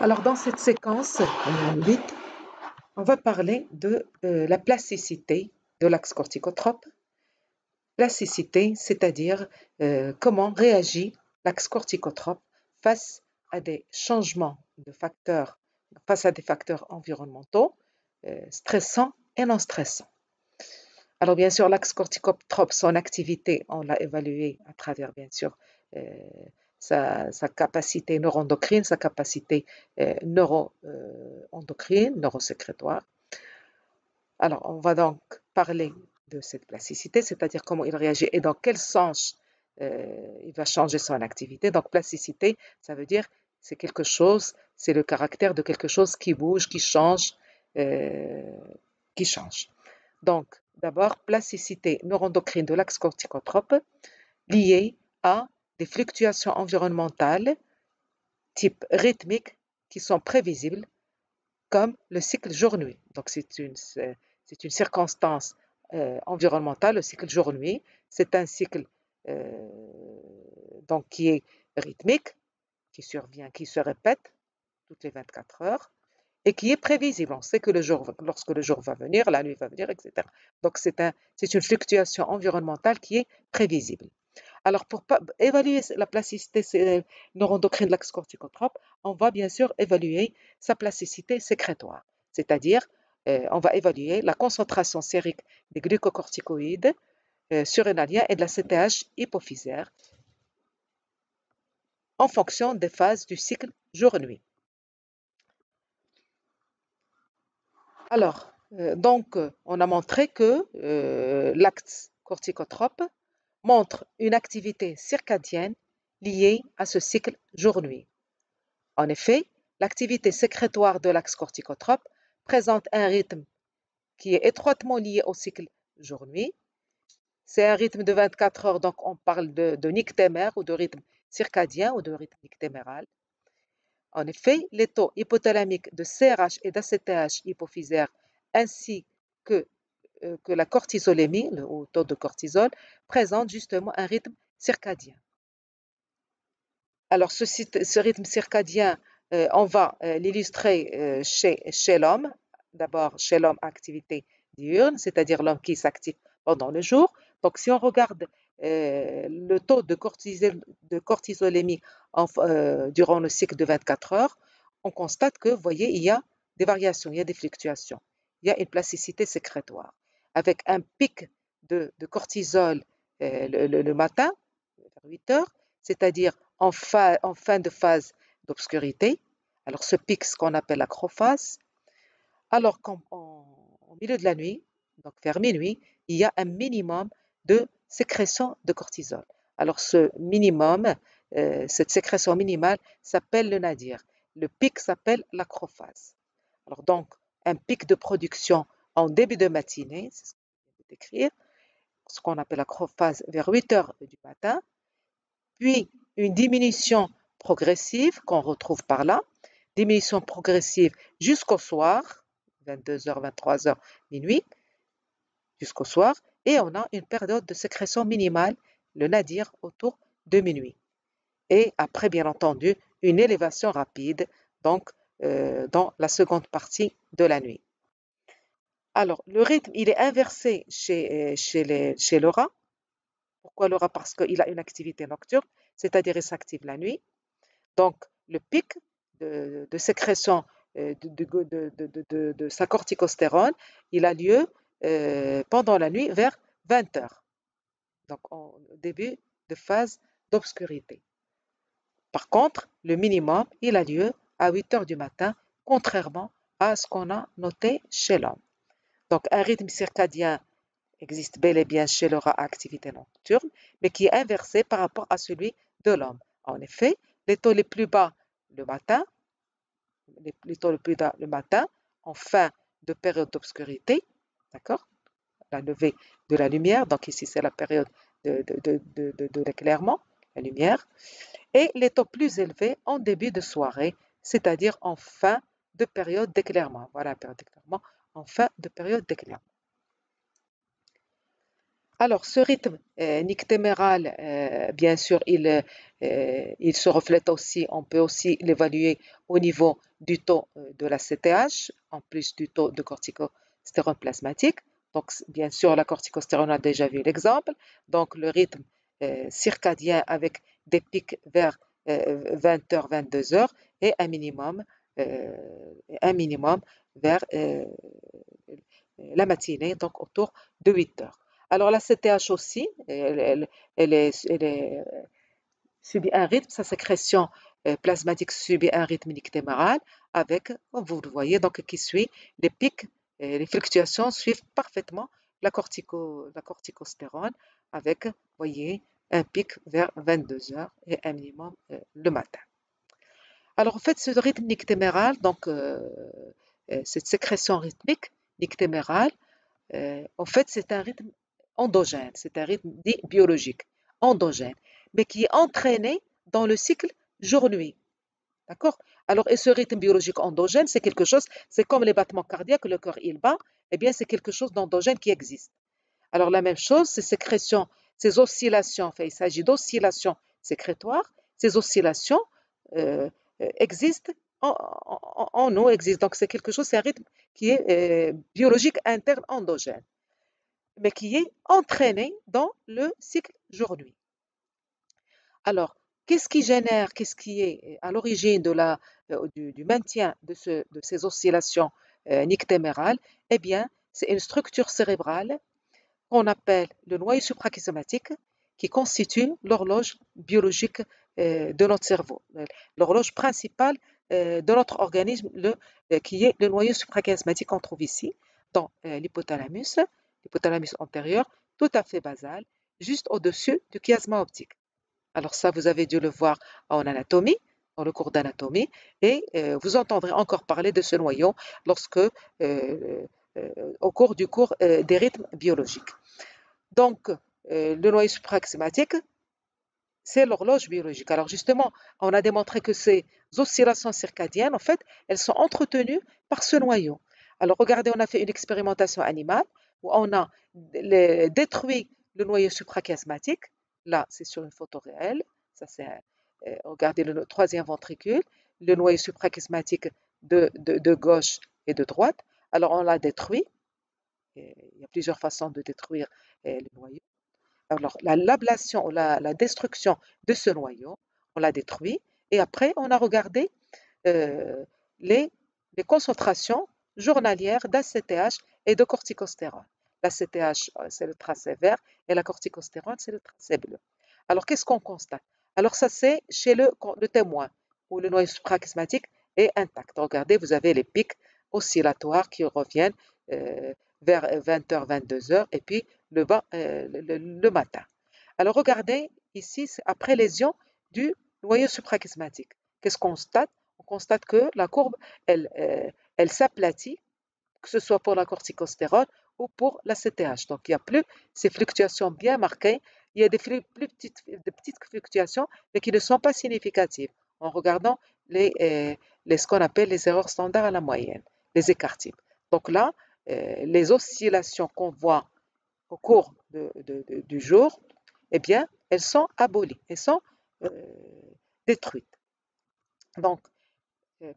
Alors, dans cette séquence 8, on va parler de la plasticité de l'axe corticotrope. Plasticité, c'est-à-dire comment réagit l'axe corticotrope face à des changements de facteurs, face à des facteurs environnementaux, stressants et non stressants. Alors, bien sûr, l'axe corticotrope, son activité, on l'a évaluée à travers, bien sûr, sa capacité neuroendocrine, sa capacité neuroendocrine, neurosécrétoire. Alors, on va donc parler de cette plasticité, c'est-à-dire comment il réagit et dans quel sens il va changer son activité. Donc, plasticité, ça veut dire c'est quelque chose, c'est le caractère de quelque chose qui bouge, qui change. Donc, d'abord, plasticité neuroendocrine de l'axe corticotrope liée à des fluctuations environnementales type rythmique qui sont prévisibles comme le cycle jour-nuit. Donc, c'est une circonstance environnementale, le cycle jour-nuit. C'est un cycle donc, qui est rythmique, qui survient, qui se répète toutes les 24 heures et qui est prévisible. On sait que lorsque le jour va venir, la nuit va venir, etc. Donc, c'est une fluctuation environnementale qui est prévisible. Alors, pour évaluer la plasticité neuroendocrine de l'axe corticotrope, on va bien sûr évaluer sa plasticité sécrétoire, c'est-à-dire on va évaluer la concentration sérique des glucocorticoïdes surrénaliens et de la CTH hypophysaire en fonction des phases du cycle jour-nuit. Alors, donc, on a montré que l'axe corticotrope montre une activité circadienne liée à ce cycle jour-nuit. En effet, l'activité sécrétoire de l'axe corticotrope présente un rythme qui est étroitement lié au cycle jour-nuit. C'est un rythme de 24 heures, donc on parle de nictémère ou de rythme circadien ou de rythme nictéméral. En effet, les taux hypothalamiques de CRH et d'ACTH hypophysaire ainsi que la cortisolémie, le haut taux de cortisol, présentent justement un rythme circadien. Alors, ce rythme circadien, on va l'illustrer chez l'homme. D'abord, chez l'homme à activité diurne, c'est-à-dire l'homme qui s'active pendant le jour. Donc, si on regarde le taux de cortisolémie durant le cycle de 24 heures, on constate que, vous voyez, il y a des variations, il y a des fluctuations. Il y a une plasticité sécrétoire, avec un pic de cortisol le matin, vers 8 heures, c'est-à-dire en fin de phase d'obscurité. Alors, ce pic, ce qu'on appelle l'acrophase. Alors qu'en milieu de la nuit, donc vers minuit, il y a un minimum de sécrétion de cortisol. Alors, ce minimum, cette sécrétion minimale s'appelle le nadir. Le pic s'appelle l'acrophase. Alors, donc, un pic de production en début de matinée, c'est ce que je vais décrire, ce qu'on appelle l'acrophase vers 8 heures du matin, puis une diminution progressive qu'on retrouve par là, diminution progressive jusqu'au soir, 22h, 23h, minuit, jusqu'au soir, et on a une période de sécrétion minimale, le nadir, autour de minuit. Et après, bien entendu, une élévation rapide, donc dans la seconde partie de la nuit. Alors, le rythme, il est inversé chez le rat. Pourquoi le rat? Parce qu'il a une activité nocturne, c'est-à-dire il s'active la nuit. Donc, le pic de sécrétion de sa corticostérone, il a lieu pendant la nuit vers 20 heures. Donc, au début de phase d'obscurité. Par contre, le minimum, il a lieu à 8 heures du matin, contrairement à ce qu'on a noté chez l'homme. Donc, un rythme circadien existe bel et bien chez le rat à activité nocturne, mais qui est inversé par rapport à celui de l'homme. En effet, les taux les plus bas le matin, en fin de période d'obscurité, d'accord, la levée de la lumière, donc ici c'est la période de l'éclairement, la lumière, et les taux plus élevés en début de soirée, c'est-à-dire en fin de période d'éclairement. Voilà la période d'éclairement, en fin de période d'éclairement. Alors, ce rythme nictéméral, bien sûr, il il se reflète aussi, on peut aussi l'évaluer au niveau du taux de la CTH, en plus du taux de corticostérone plasmatique. Donc, bien sûr, la corticostérone, on a déjà vu l'exemple. Donc, le rythme circadien avec des pics vers 20h, 22h et un minimum vers la matinée, donc autour de 8h. Alors, la CTH aussi, elle subit un rythme, sa sécrétion plasmatique subit un rythme nictémaral avec, comme vous le voyez, donc qui suit les pics, les fluctuations suivent parfaitement la corticostérone avec, vous voyez, un pic vers 22h et un minimum le matin. Alors en fait, ce rythme nictéméral, donc cette sécrétion rythmique nictémérale, en fait, c'est un rythme endogène, c'est un rythme dit biologique, endogène, mais qui est entraîné dans le cycle jour-nuit. D'accord? Alors, et ce rythme biologique endogène, c'est quelque chose, c'est comme les battements cardiaques, le cœur il bat, eh bien, c'est quelque chose d'endogène qui existe. Alors, la même chose, ces sécrétions, ces oscillations, enfin, il s'agit d'oscillations sécrétoires, ces oscillations existent en nous, existent. Donc, c'est quelque chose, c'est un rythme qui est biologique interne endogène, mais qui est entraîné dans le cycle jour-nuit. Alors, qu'est-ce qui génère, qu'est-ce qui est à l'origine du maintien de ces oscillations nictémérales? Eh bien, c'est une structure cérébrale qu'on appelle le noyau suprachiasmatique qui constitue l'horloge biologique de notre cerveau, l'horloge principale de notre organisme, qui est le noyau suprachiasmatique qu'on trouve ici, dans l'hypothalamus antérieur, tout à fait basal, juste au-dessus du chiasma optique. Alors ça, vous avez dû le voir en anatomie, dans le cours d'anatomie, et vous entendrez encore parler de ce noyau au cours du cours des rythmes biologiques. Donc, le noyau suprachiasmatique, c'est l'horloge biologique. Alors justement, on a démontré que ces oscillations circadiennes, en fait, elles sont entretenues par ce noyau. Alors regardez, on a fait une expérimentation animale où on a détruit le noyau suprachiasmatique. Là, c'est sur une photo réelle. Ça, c'est, regardez le troisième ventricule, le noyau suprachiasmatique de gauche et de droite. Alors on l'a détruit. Il y a plusieurs façons de détruire le noyau. Alors, l'ablation ou la destruction de ce noyau, on l'a détruit et après, on a regardé euh, les, les concentrations journalières d'ACTH et de corticostérone. L'ACTH, c'est le tracé vert et la corticostérone, c'est le tracé bleu. Alors, qu'est-ce qu'on constate? Alors, ça, c'est chez le témoin où le noyau suprachiasmatique est intact. Regardez, vous avez les pics oscillatoires qui reviennent vers 20h, 22h et puis le matin. Alors regardez, ici, c'est après lésion du noyau suprachiasmatique. Qu'est-ce qu'on constate? On constate que la courbe, elle s'aplatit, que ce soit pour la corticostérone ou pour la CTH. Donc, il n'y a plus ces fluctuations bien marquées. Il y a des petites fluctuations, mais qui ne sont pas significatives en regardant ce qu'on appelle les erreurs standards à la moyenne, les écarts types. Donc là, les oscillations qu'on voit au cours du jour, eh bien, elles sont abolies, elles sont euh, détruites. Donc,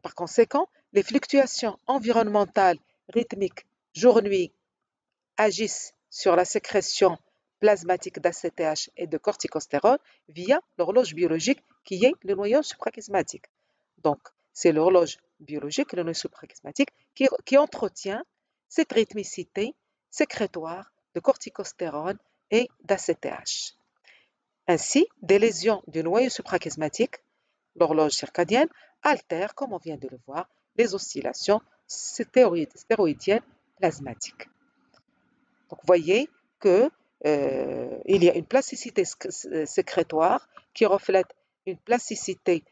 par conséquent, les fluctuations environnementales rythmiques jour-nuit agissent sur la sécrétion plasmatique d'ACTH et de corticostérone via l'horloge biologique qui est le noyau suprachiasmatique. Donc, c'est l'horloge biologique, le noyau suprachiasmatique, qui entretient cette rythmicité sécrétoire de corticostérone et d'ACTH. Ainsi, des lésions du noyau suprachiasmatique, l'horloge circadienne, altèrent, comme on vient de le voir, les oscillations stéroïdiennes plasmatiques. Donc, vous voyez que il y a une plasticité sécrétoire qui reflète une plasticité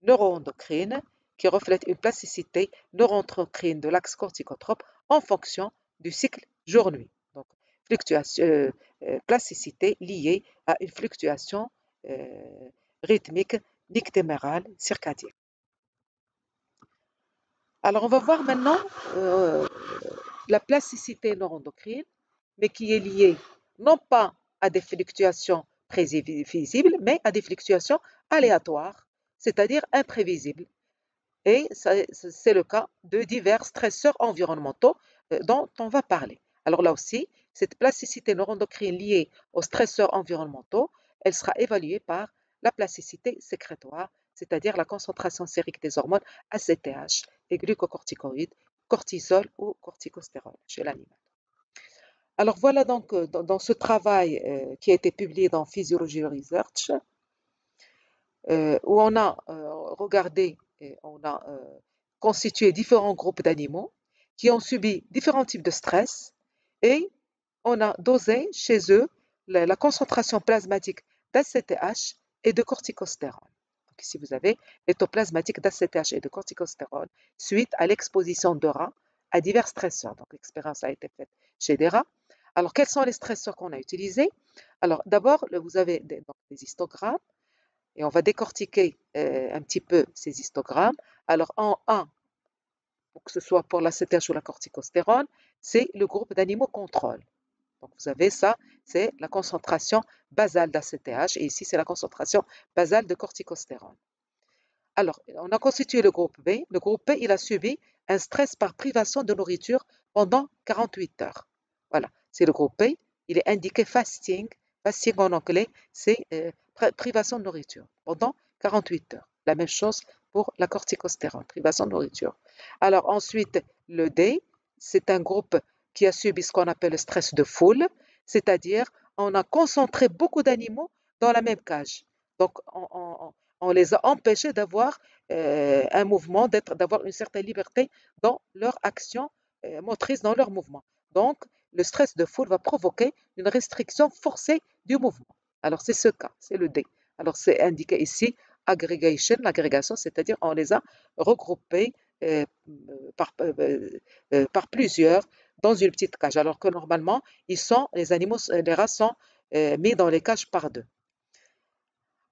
neuroendocrine, qui reflète une plasticité neuroendocrine de l'axe corticotrope en fonction du cycle jour-nuit. Donc, plasticité liée à une fluctuation rythmique nictémérale circadienne. Alors, on va voir maintenant la plasticité neuroendocrine, mais qui est liée non pas à des fluctuations prévisibles, mais à des fluctuations aléatoires, c'est-à-dire imprévisibles. Et c'est le cas de divers stresseurs environnementaux dont on va parler. Alors là aussi, cette plasticité neuroendocrine liée aux stresseurs environnementaux, elle sera évaluée par la plasticité sécrétoire, c'est-à-dire la concentration sérique des hormones ACTH et glucocorticoïdes, cortisol ou corticostérol chez l'animal. Alors voilà donc dans ce travail qui a été publié dans Physiology Research, où on a regardé, et on a constitué différents groupes d'animaux qui ont subi différents types de stress et on a dosé chez eux la concentration plasmatique d'ACTH et de corticostérone. Donc ici, vous avez les taux plasmatiques d'ACTH et de corticostérone suite à l'exposition de rats à divers stresseurs. Donc l'expérience a été faite chez des rats. Alors, quels sont les stresseurs qu'on a utilisés? Alors, d'abord, vous avez des histogrammes et on va décortiquer un petit peu ces histogrammes. Alors, en 1, que ce soit pour l'ACTH ou la corticostérone, c'est le groupe d'animaux contrôle. Donc, vous avez ça, c'est la concentration basale d'ACTH et ici, c'est la concentration basale de corticostérone. Alors, on a constitué le groupe B. Le groupe B, il a subi un stress par privation de nourriture pendant 48 heures. Voilà, c'est le groupe B. Il est indiqué fasting. Fasting en anglais, c'est privation de nourriture pendant 48 heures. La même chose pour la corticostérone, privation de nourriture. Alors ensuite, le D, c'est un groupe qui a subi ce qu'on appelle le stress de foule, c'est-à-dire on a concentré beaucoup d'animaux dans la même cage. Donc, on les a empêchés d'avoir un mouvement, d'avoir une certaine liberté dans leur action motrice, dans leur mouvement. Donc, le stress de foule va provoquer une restriction forcée du mouvement. Alors, c'est ce cas, c'est le D. Alors, c'est indiqué ici, aggregation, l'agrégation, c'est-à-dire on les a regroupés par plusieurs dans une petite cage, alors que normalement, les animaux, les rats sont mis dans les cages par deux.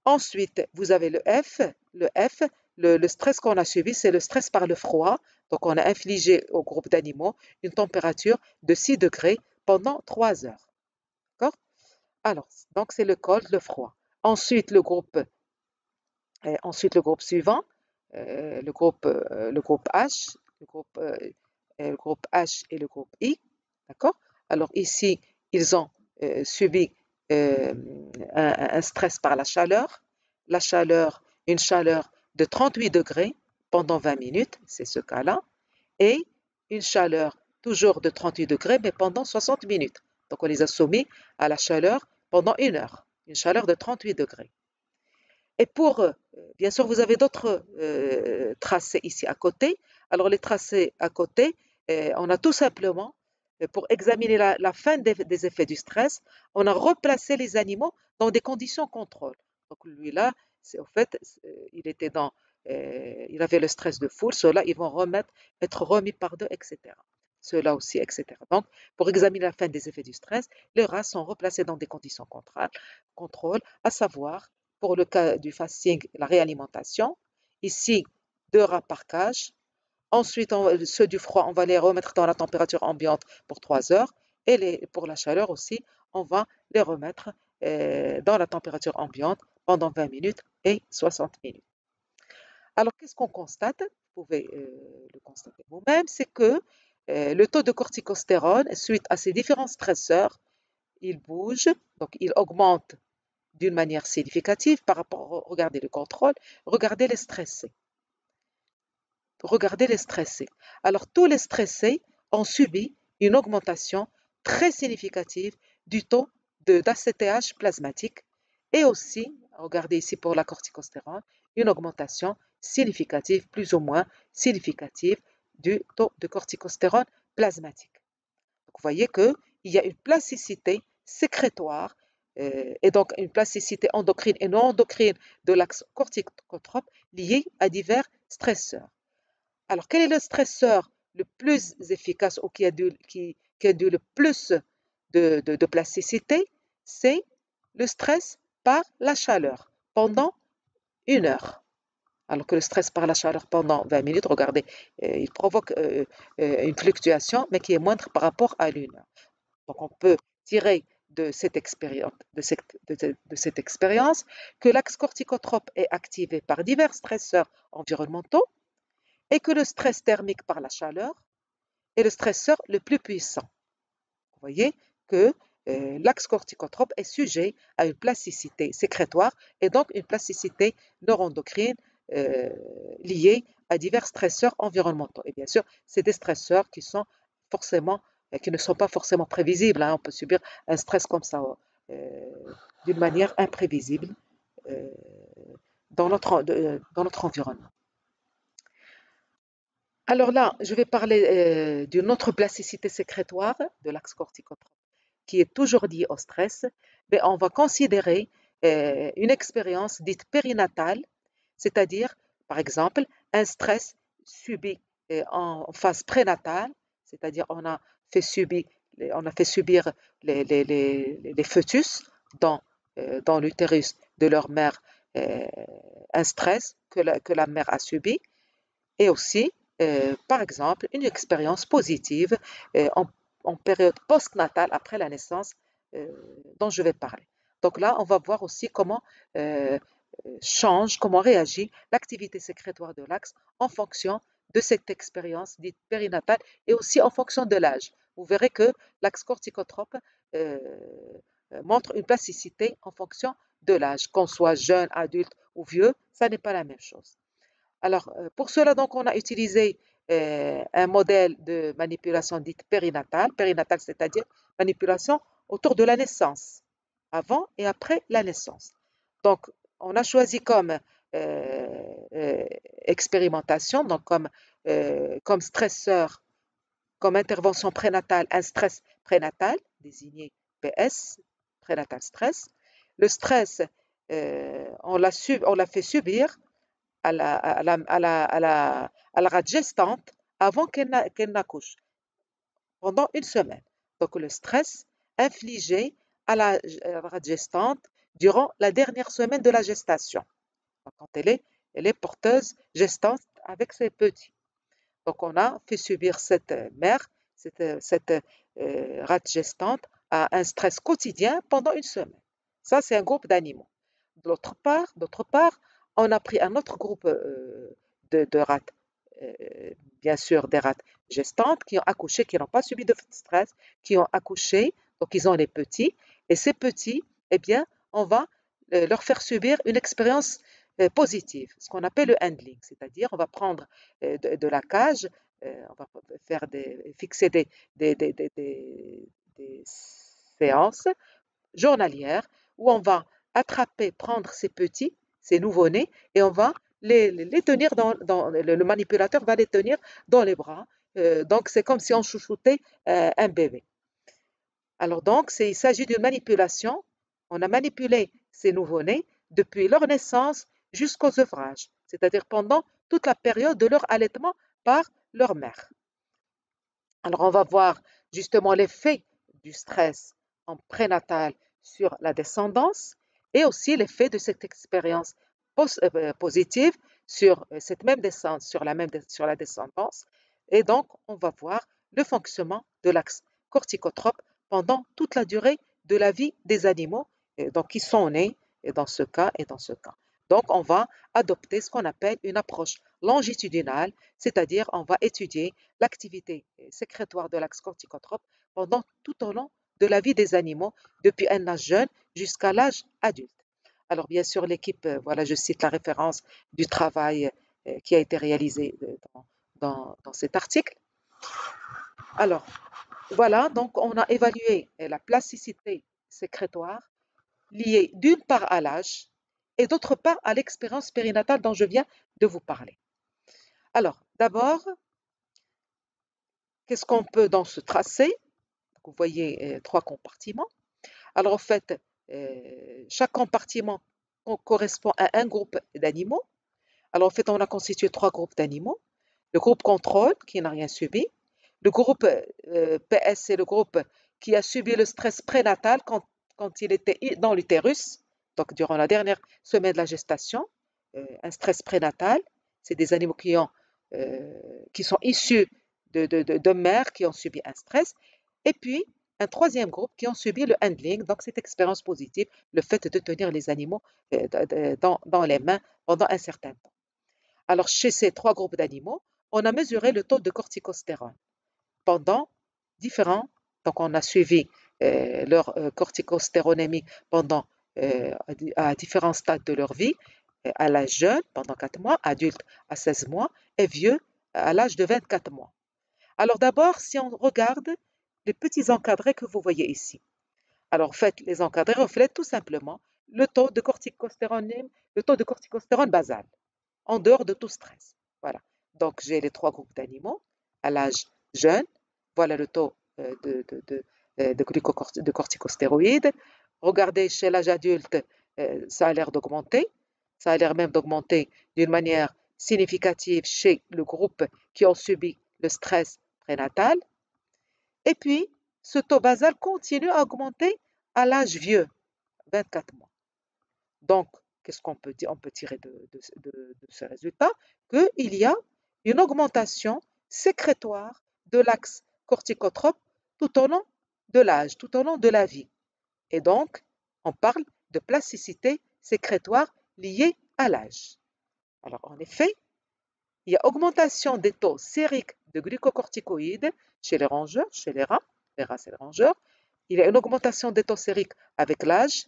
Ensuite, vous avez le F. Le F, le stress qu'on a subi, c'est le stress par le froid. Donc, on a infligé au groupe d'animaux une température de 6 degrés pendant 3 heures. D'accord? Alors, donc c'est le cold, le froid. Ensuite, le groupe suivant, le groupe H, le groupe H et le groupe I. D'accord? Alors ici, ils ont subi un stress par la chaleur, une chaleur de 38 degrés pendant 20 minutes, c'est ce cas-là, et une chaleur toujours de 38 degrés, mais pendant 60 minutes. Donc on les a soumis à la chaleur pendant 1 heure, une chaleur de 38 degrés. Et bien sûr, vous avez d'autres tracés ici à côté. Alors les tracés à côté, on a tout simplement, pour examiner la fin des effets du stress, on a replacé les animaux dans des conditions contrôle. Donc lui là, au fait, il avait le stress de foule. Ceux-là, ils vont être remis par deux, etc. Ceux-là aussi, etc. Donc, pour examiner la fin des effets du stress, les rats sont replacés dans des conditions contrôle, à savoir, pour le cas du fasting, la réalimentation. Ici, 2 rats par cage. Ensuite, ceux du froid, on va les remettre dans la température ambiante pour 3 heures. Et pour la chaleur aussi, on va les remettre dans la température ambiante pendant 20 minutes et 60 minutes. Alors, qu'est-ce qu'on constate? Vous pouvez le constater vous-même, c'est que le taux de corticostérone, suite à ces différents stresseurs, il bouge, donc il augmente d'une manière significative par rapport, regardez le contrôle, regardez les stressés. Regardez les stressés. Alors, tous les stressés ont subi une augmentation très significative du taux d'ACTH plasmatique et aussi, regardez ici pour la corticostérone, une augmentation significative, plus ou moins significative, du taux de corticostérone plasmatique. Donc, vous voyez qu'il y a une plasticité sécrétoire et donc une plasticité endocrine et non endocrine de l'axe corticotrope liée à divers stresseurs. Alors, quel est le stresseur le plus efficace ou qui a dû le plus de plasticité? C'est le stress par la chaleur pendant 1 heure. Alors que le stress par la chaleur pendant 20 minutes, regardez, il provoque une fluctuation, mais qui est moindre par rapport à l'1 heure. Donc, on peut tirer de cette expérience, de cette expérience que l'axe corticotrope est activé par divers stresseurs environnementaux et que le stress thermique par la chaleur est le stresseur le plus puissant. Vous voyez que l'axe corticotrope est sujet à une plasticité sécrétoire et donc une plasticité neuroendocrine liée à divers stresseurs environnementaux. Et bien sûr, c'est des stresseurs qui ne sont pas forcément prévisibles, hein. On peut subir un stress comme ça d'une manière imprévisible euh, dans notre environnement. Alors là, je vais parler d'une autre plasticité sécrétoire de l'axe corticotrope qui est toujours liée au stress, mais on va considérer une expérience dite périnatale, c'est-à-dire, par exemple, un stress subi en phase prénatale, c'est-à-dire on a fait subir les fœtus dans l'utérus de leur mère un stress que la mère a subi, et aussi, par exemple, une expérience positive en période postnatale après la naissance euh, dont je vais parler. Donc là, on va voir aussi euh, comment réagit l'activité sécrétoire de l'axe en fonction de cette expérience dite périnatale et aussi en fonction de l'âge. Vous verrez que l'axe corticotrope euh, montre une plasticité en fonction de l'âge, qu'on soit jeune, adulte ou vieux, ça n'est pas la même chose. Alors, pour cela, donc, on a utilisé un modèle de manipulation dite périnatale. Périnatale, c'est-à-dire manipulation autour de la naissance, avant et après la naissance. Donc, on a choisi comme expérimentation, donc comme stresseur, comme intervention prénatale, un stress prénatal, désigné PS, prénatal stress. Le stress, on l'a fait subir à la rate gestante avant qu'elle n'accouche, pendant une semaine. Donc le stress infligé à la rate gestante durant la dernière semaine de la gestation, quand elle est porteuse gestante avec ses petits. Donc on a fait subir cette mère, cette rate gestante à un stress quotidien pendant une semaine. Ça, c'est un groupe d'animaux. D'autre part, on a pris un autre groupe de rates, bien sûr des rates gestantes qui ont accouché, qui n'ont pas subi de stress, qui ont accouché, donc ils ont les petits, et ces petits, eh bien, on va leur faire subir une expérience positive, ce qu'on appelle le handling, c'est-à-dire on va prendre de la cage, on va fixer des séances journalière où on va attraper, prendre ces petits, ces nouveau-nés, et on va les tenir le manipulateur va les tenir dans les bras. Donc c'est comme si on chouchoutait un bébé. Alors donc il s'agit d'une manipulation. On a manipulé ces nouveau-nés depuis leur naissance jusqu'aux œuvrages, c'est-à-dire pendant toute la période de leur allaitement par leur mère. Alors on va voir justement l'effet du stress en prénatal sur la descendance et aussi l'effet de cette expérience positive sur cette même descendance, sur la descendance. Et donc, on va voir le fonctionnement de l'axe corticotrope pendant toute la durée de la vie des animaux donc, qui sont nés et dans ce cas et dans ce cas. Donc, on va adopter ce qu'on appelle une approche longitudinale, c'est-à-dire on va étudier l'activité sécrétoire de l'axe corticotrope pendant tout au long de la vie des animaux, depuis un âge jeune jusqu'à l'âge adulte. Alors bien sûr, l'équipe, voilà, je cite la référence du travail qui a été réalisé dans cet article. Alors, voilà, donc on a évalué la plasticité sécrétoire liée d'une part à l'âge et d'autre part à l'expérience périnatale dont je viens de vous parler. Alors, d'abord, qu'est-ce qu'on peut dans ce tracé? Vous voyez trois compartiments. Alors, en fait, chaque compartiment correspond à un groupe d'animaux. Alors, en fait, on a constitué trois groupes d'animaux. Le groupe contrôle, qui n'a rien subi. Le groupe PS, c'est le groupe qui a subi le stress prénatal quand il était dans l'utérus, donc durant la dernière semaine de la gestation. Un stress prénatal, c'est des animaux qui sont issus de mères qui ont subi un stress. Et puis, un troisième groupe qui ont subi le handling, donc cette expérience positive, le fait de tenir les animaux dans les mains pendant un certain temps. Alors, chez ces trois groupes d'animaux, on a mesuré le taux de corticostérone pendant différents, donc on a suivi leur corticostéronémie pendant à différents stades de leur vie, à l'âge jeune pendant 4 mois, adulte à 16 mois et vieux à l'âge de 24 mois. Alors d'abord, si on regarde les petits encadrés que vous voyez ici. Alors en fait, les encadrés reflètent tout simplement le taux de corticostérone, le taux de corticostérone basal, en dehors de tout stress. Voilà. Donc j'ai les trois groupes d'animaux à l'âge jeune. Voilà le taux de corticostéroïdes. Regardez chez l'âge adulte, ça a l'air d'augmenter. Ça a l'air même d'augmenter d'une manière significative chez le groupe qui ont subi le stress prénatal. Et puis, ce taux basal continue à augmenter à l'âge vieux, 24 mois. Donc, qu'est-ce qu'on peut dire? On peut tirer de ce résultat qu'il y a une augmentation sécrétoire de l'axe corticotrope tout au long de l'âge, tout au long de la vie. Et donc, on parle de plasticité sécrétoire liée à l'âge. Alors, en effet, il y a augmentation des taux sériques de glucocorticoïdes chez les rongeurs, chez les rats c'est les rongeurs. Il y a une augmentation des taux sériques avec l'âge.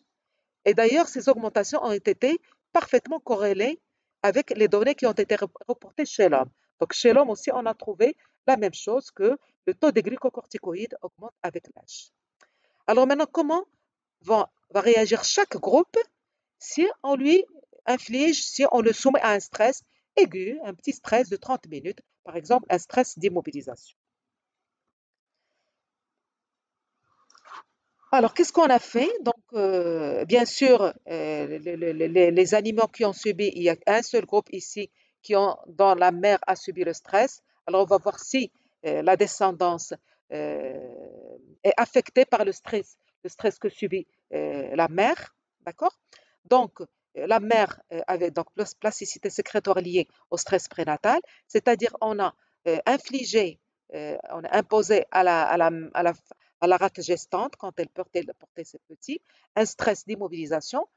Et d'ailleurs, ces augmentations ont été parfaitement corrélées avec les données qui ont été reportées chez l'homme. Donc, chez l'homme aussi, on a trouvé la même chose, que le taux de glucocorticoïdes augmente avec l'âge. Alors maintenant, comment va réagir chaque groupe si on lui inflige, si on le soumet à un stress aigu, un petit stress de 30 minutes, par exemple un stress d'immobilisation? Alors, qu'est-ce qu'on a fait? Donc, bien sûr, les animaux qui ont subi, il y a un seul groupe ici dont la mère a subi le stress. Alors, on va voir si la descendance est affectée par le stress que subit la mère. D'accord? Donc, la mère avait donc plasticité sécrétoire liée au stress prénatal, c'est-à-dire on a imposé à la rate gestante, quand elle portait ses petits, un stress d'immobilisation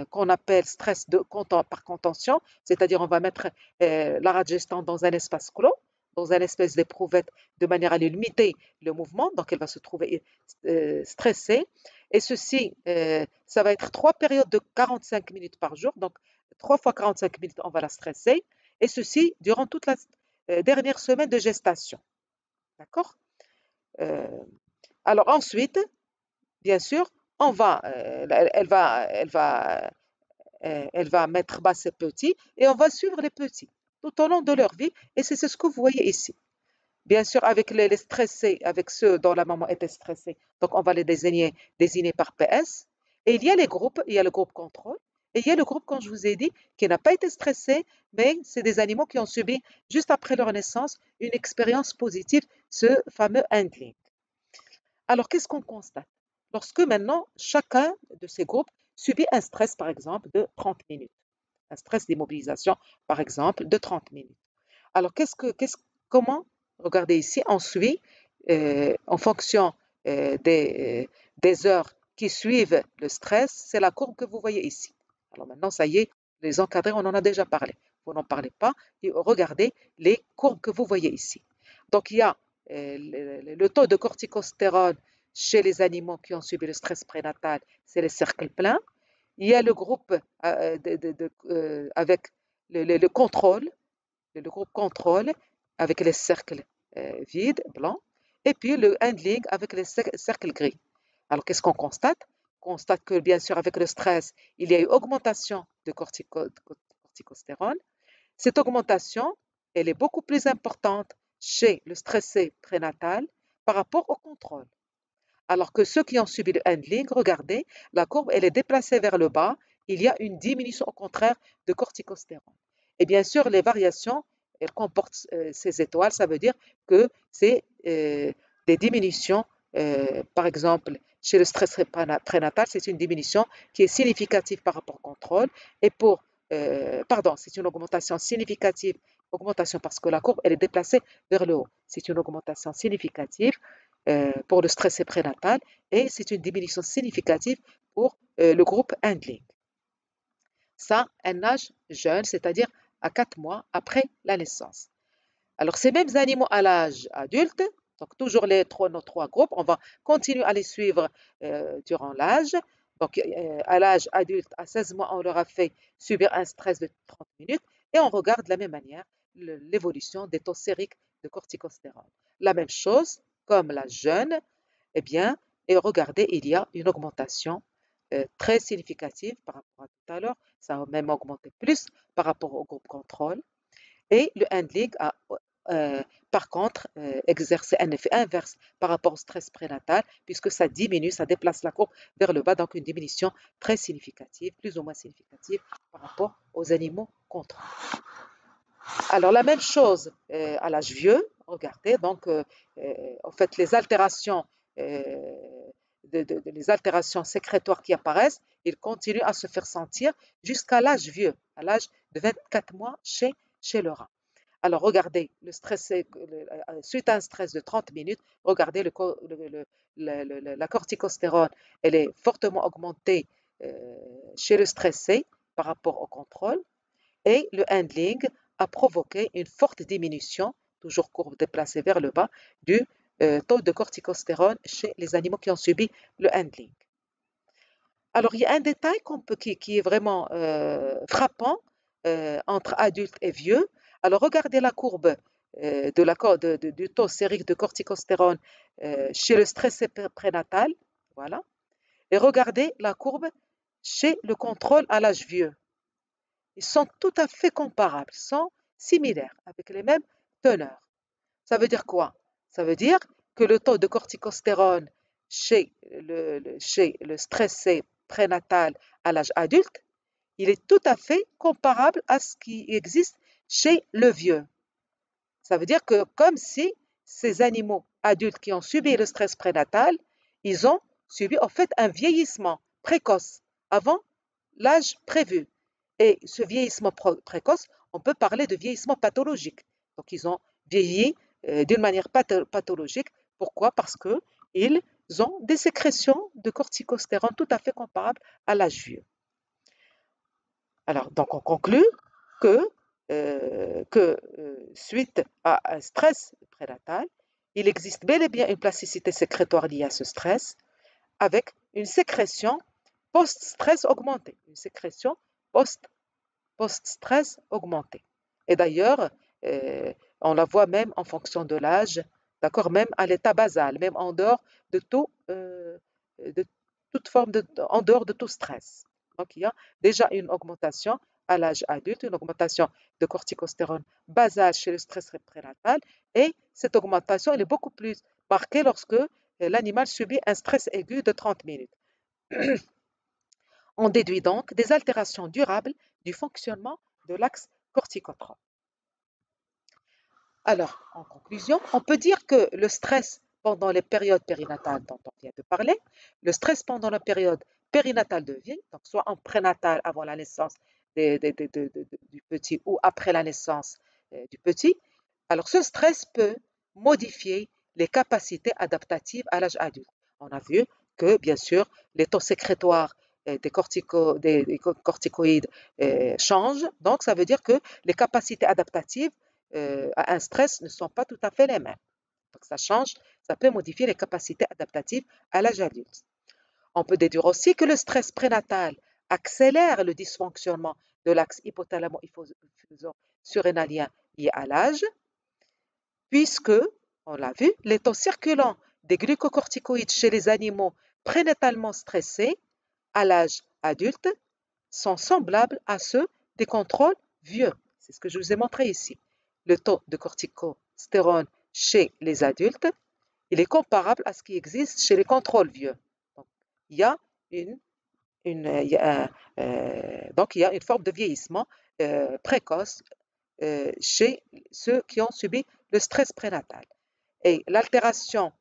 qu'on appelle stress par contention, c'est-à-dire on va mettre la rate gestante dans un espace clos, dans un espèce d'éprouvette, de manière à lui limiter le mouvement, donc elle va se trouver stressée. Et ceci, ça va être 3 périodes de 45 minutes par jour, donc 3 fois 45 minutes, on va la stresser, et ceci durant toute la dernière semaine de gestation. D'accord? Euh, alors ensuite, bien sûr, elle va mettre bas ses petits et on va suivre les petits tout au long de leur vie. Et c'est ce que vous voyez ici. Bien sûr, avec les stressés, avec ceux dont la maman était stressée, donc on va les désigner par PS. Et il y a les groupes, il y a le groupe contrôle, et il y a le groupe, comme je vous ai dit, qui n'a pas été stressé, mais c'est des animaux qui ont subi, juste après leur naissance, une expérience positive, ce fameux handling. Alors, qu'est-ce qu'on constate? Lorsque maintenant, chacun de ces groupes subit un stress, par exemple, de 30 minutes, un stress d'immobilisation, par exemple, de 30 minutes. Alors, comment, regardez ici, on suit en fonction des heures qui suivent le stress, c'est la courbe que vous voyez ici. Alors maintenant, ça y est, les encadrés, on en a déjà parlé. Vous n'en parlez pas et regardez les courbes que vous voyez ici. Donc, il y a le taux de corticostérone chez les animaux qui ont subi le stress prénatal, c'est les cercles pleins. Il y a le groupe avec le groupe contrôle avec les cercles vides, blancs, et puis le handling avec les cercles gris. Alors, qu'est-ce qu'on constate? On constate que, bien sûr, avec le stress, il y a eu augmentation de corticostérone. Cette augmentation, elle est beaucoup plus importante chez le stressé prénatal par rapport au contrôle. Alors que ceux qui ont subi le handling, regardez, la courbe, elle est déplacée vers le bas. Il y a une diminution au contraire de corticostérone. Et bien sûr, les variations, elles comportent ces étoiles. Ça veut dire que c'est des diminutions. Par exemple, chez le stress prénatal, c'est une diminution qui est significative par rapport au contrôle. Et pardon, c'est une augmentation significative, augmentation parce que la courbe, elle est déplacée vers le haut. C'est une augmentation significative pour le stress prénatal et c'est une diminution significative pour le groupe Handling. Ça, un âge jeune, c'est-à-dire à 4 mois après la naissance. Alors, ces mêmes animaux à l'âge adulte, donc toujours nos trois groupes, on va continuer à les suivre durant l'âge. Donc, à l'âge adulte, à 16 mois, on leur a fait subir un stress de 30 minutes et on regarde de la même manière l'évolution des taux sériques de corticostérone. La même chose, comme la jeune, eh bien, et regardez, il y a une augmentation très significative par rapport à tout à l'heure. Ça a même augmenté plus par rapport au groupe contrôle. Et le handling a par contre exercé un effet inverse par rapport au stress prénatal puisque ça diminue, ça déplace la courbe vers le bas, donc une diminution très significative, plus ou moins significative par rapport aux animaux contrôlés. Alors la même chose à l'âge vieux, regardez, donc en fait les altérations, les altérations sécrétoires qui apparaissent, ils continuent à se faire sentir jusqu'à l'âge vieux, à l'âge de 24 mois chez le rat. Alors, regardez, suite à un stress de 30 minutes, regardez la corticostérone, elle est fortement augmentée chez le stressé par rapport au contrôle et le handling a provoqué une forte diminution, toujours courbe déplacée vers le bas, du taux de corticostérone chez les animaux qui ont subi le handling. Alors, il y a un détail qui est vraiment frappant entre adultes et vieux. Alors, regardez la courbe du taux sérique de corticostérone chez le stressé prénatal, voilà, et regardez la courbe chez le contrôle à l'âge vieux. Ils sont tout à fait comparables, ils sont similaires, avec les mêmes teneurs. Ça veut dire quoi? Ça veut dire que le taux de corticostérone chez le stressé prénatal à l'âge adulte, il est tout à fait comparable à ce qui existe chez le vieux. Ça veut dire que comme si ces animaux adultes qui ont subi le stress prénatal, ils ont subi en fait un vieillissement précoce avant l'âge prévu. Et ce vieillissement précoce, on peut parler de vieillissement pathologique. Donc ils ont vieilli d'une manière pathologique. Pourquoi? Parce qu'ils ont des sécrétions de corticostérone tout à fait comparables à l'âge vieux. Alors, donc on conclut que, suite à un stress prénatal, il existe bel et bien une plasticité sécrétoire liée à ce stress avec une sécrétion post-stress augmentée, une sécrétion post-stress augmentée. Et d'ailleurs, on la voit même en fonction de l'âge, d'accord, même à l'état basal, même en dehors de toute forme en dehors de tout stress. Donc, il y a déjà une augmentation à l'âge adulte, une augmentation de corticostérone basale chez le stress prénatal, et cette augmentation elle est beaucoup plus marquée lorsque l'animal subit un stress aigu de 30 minutes. On déduit donc des altérations durables du fonctionnement de l'axe corticotrope. Alors, en conclusion, on peut dire que le stress pendant les périodes périnatales dont on vient de parler, le stress pendant la période périnatale de vie, donc soit en prénatal avant la naissance du petit ou après la naissance du petit, alors ce stress peut modifier les capacités adaptatives à l'âge adulte. On a vu que, bien sûr, les taux sécrétoires des corticoïdes changent, donc ça veut dire que les capacités adaptatives à un stress ne sont pas tout à fait les mêmes. Donc ça change, ça peut modifier les capacités adaptatives à l'âge adulte. On peut déduire aussi que le stress prénatal accélère le dysfonctionnement de l'axe hypothalamo-surrénalien lié à l'âge, puisque, on l'a vu, les taux circulants des glucocorticoïdes chez les animaux prénatalement stressés à l'âge adulte sont semblables à ceux des contrôles vieux. C'est ce que je vous ai montré ici. Le taux de corticostérone chez les adultes, il est comparable à ce qui existe chez les contrôles vieux. Donc, il y a une forme de vieillissement précoce chez ceux qui ont subi le stress prénatal. Et l'altération,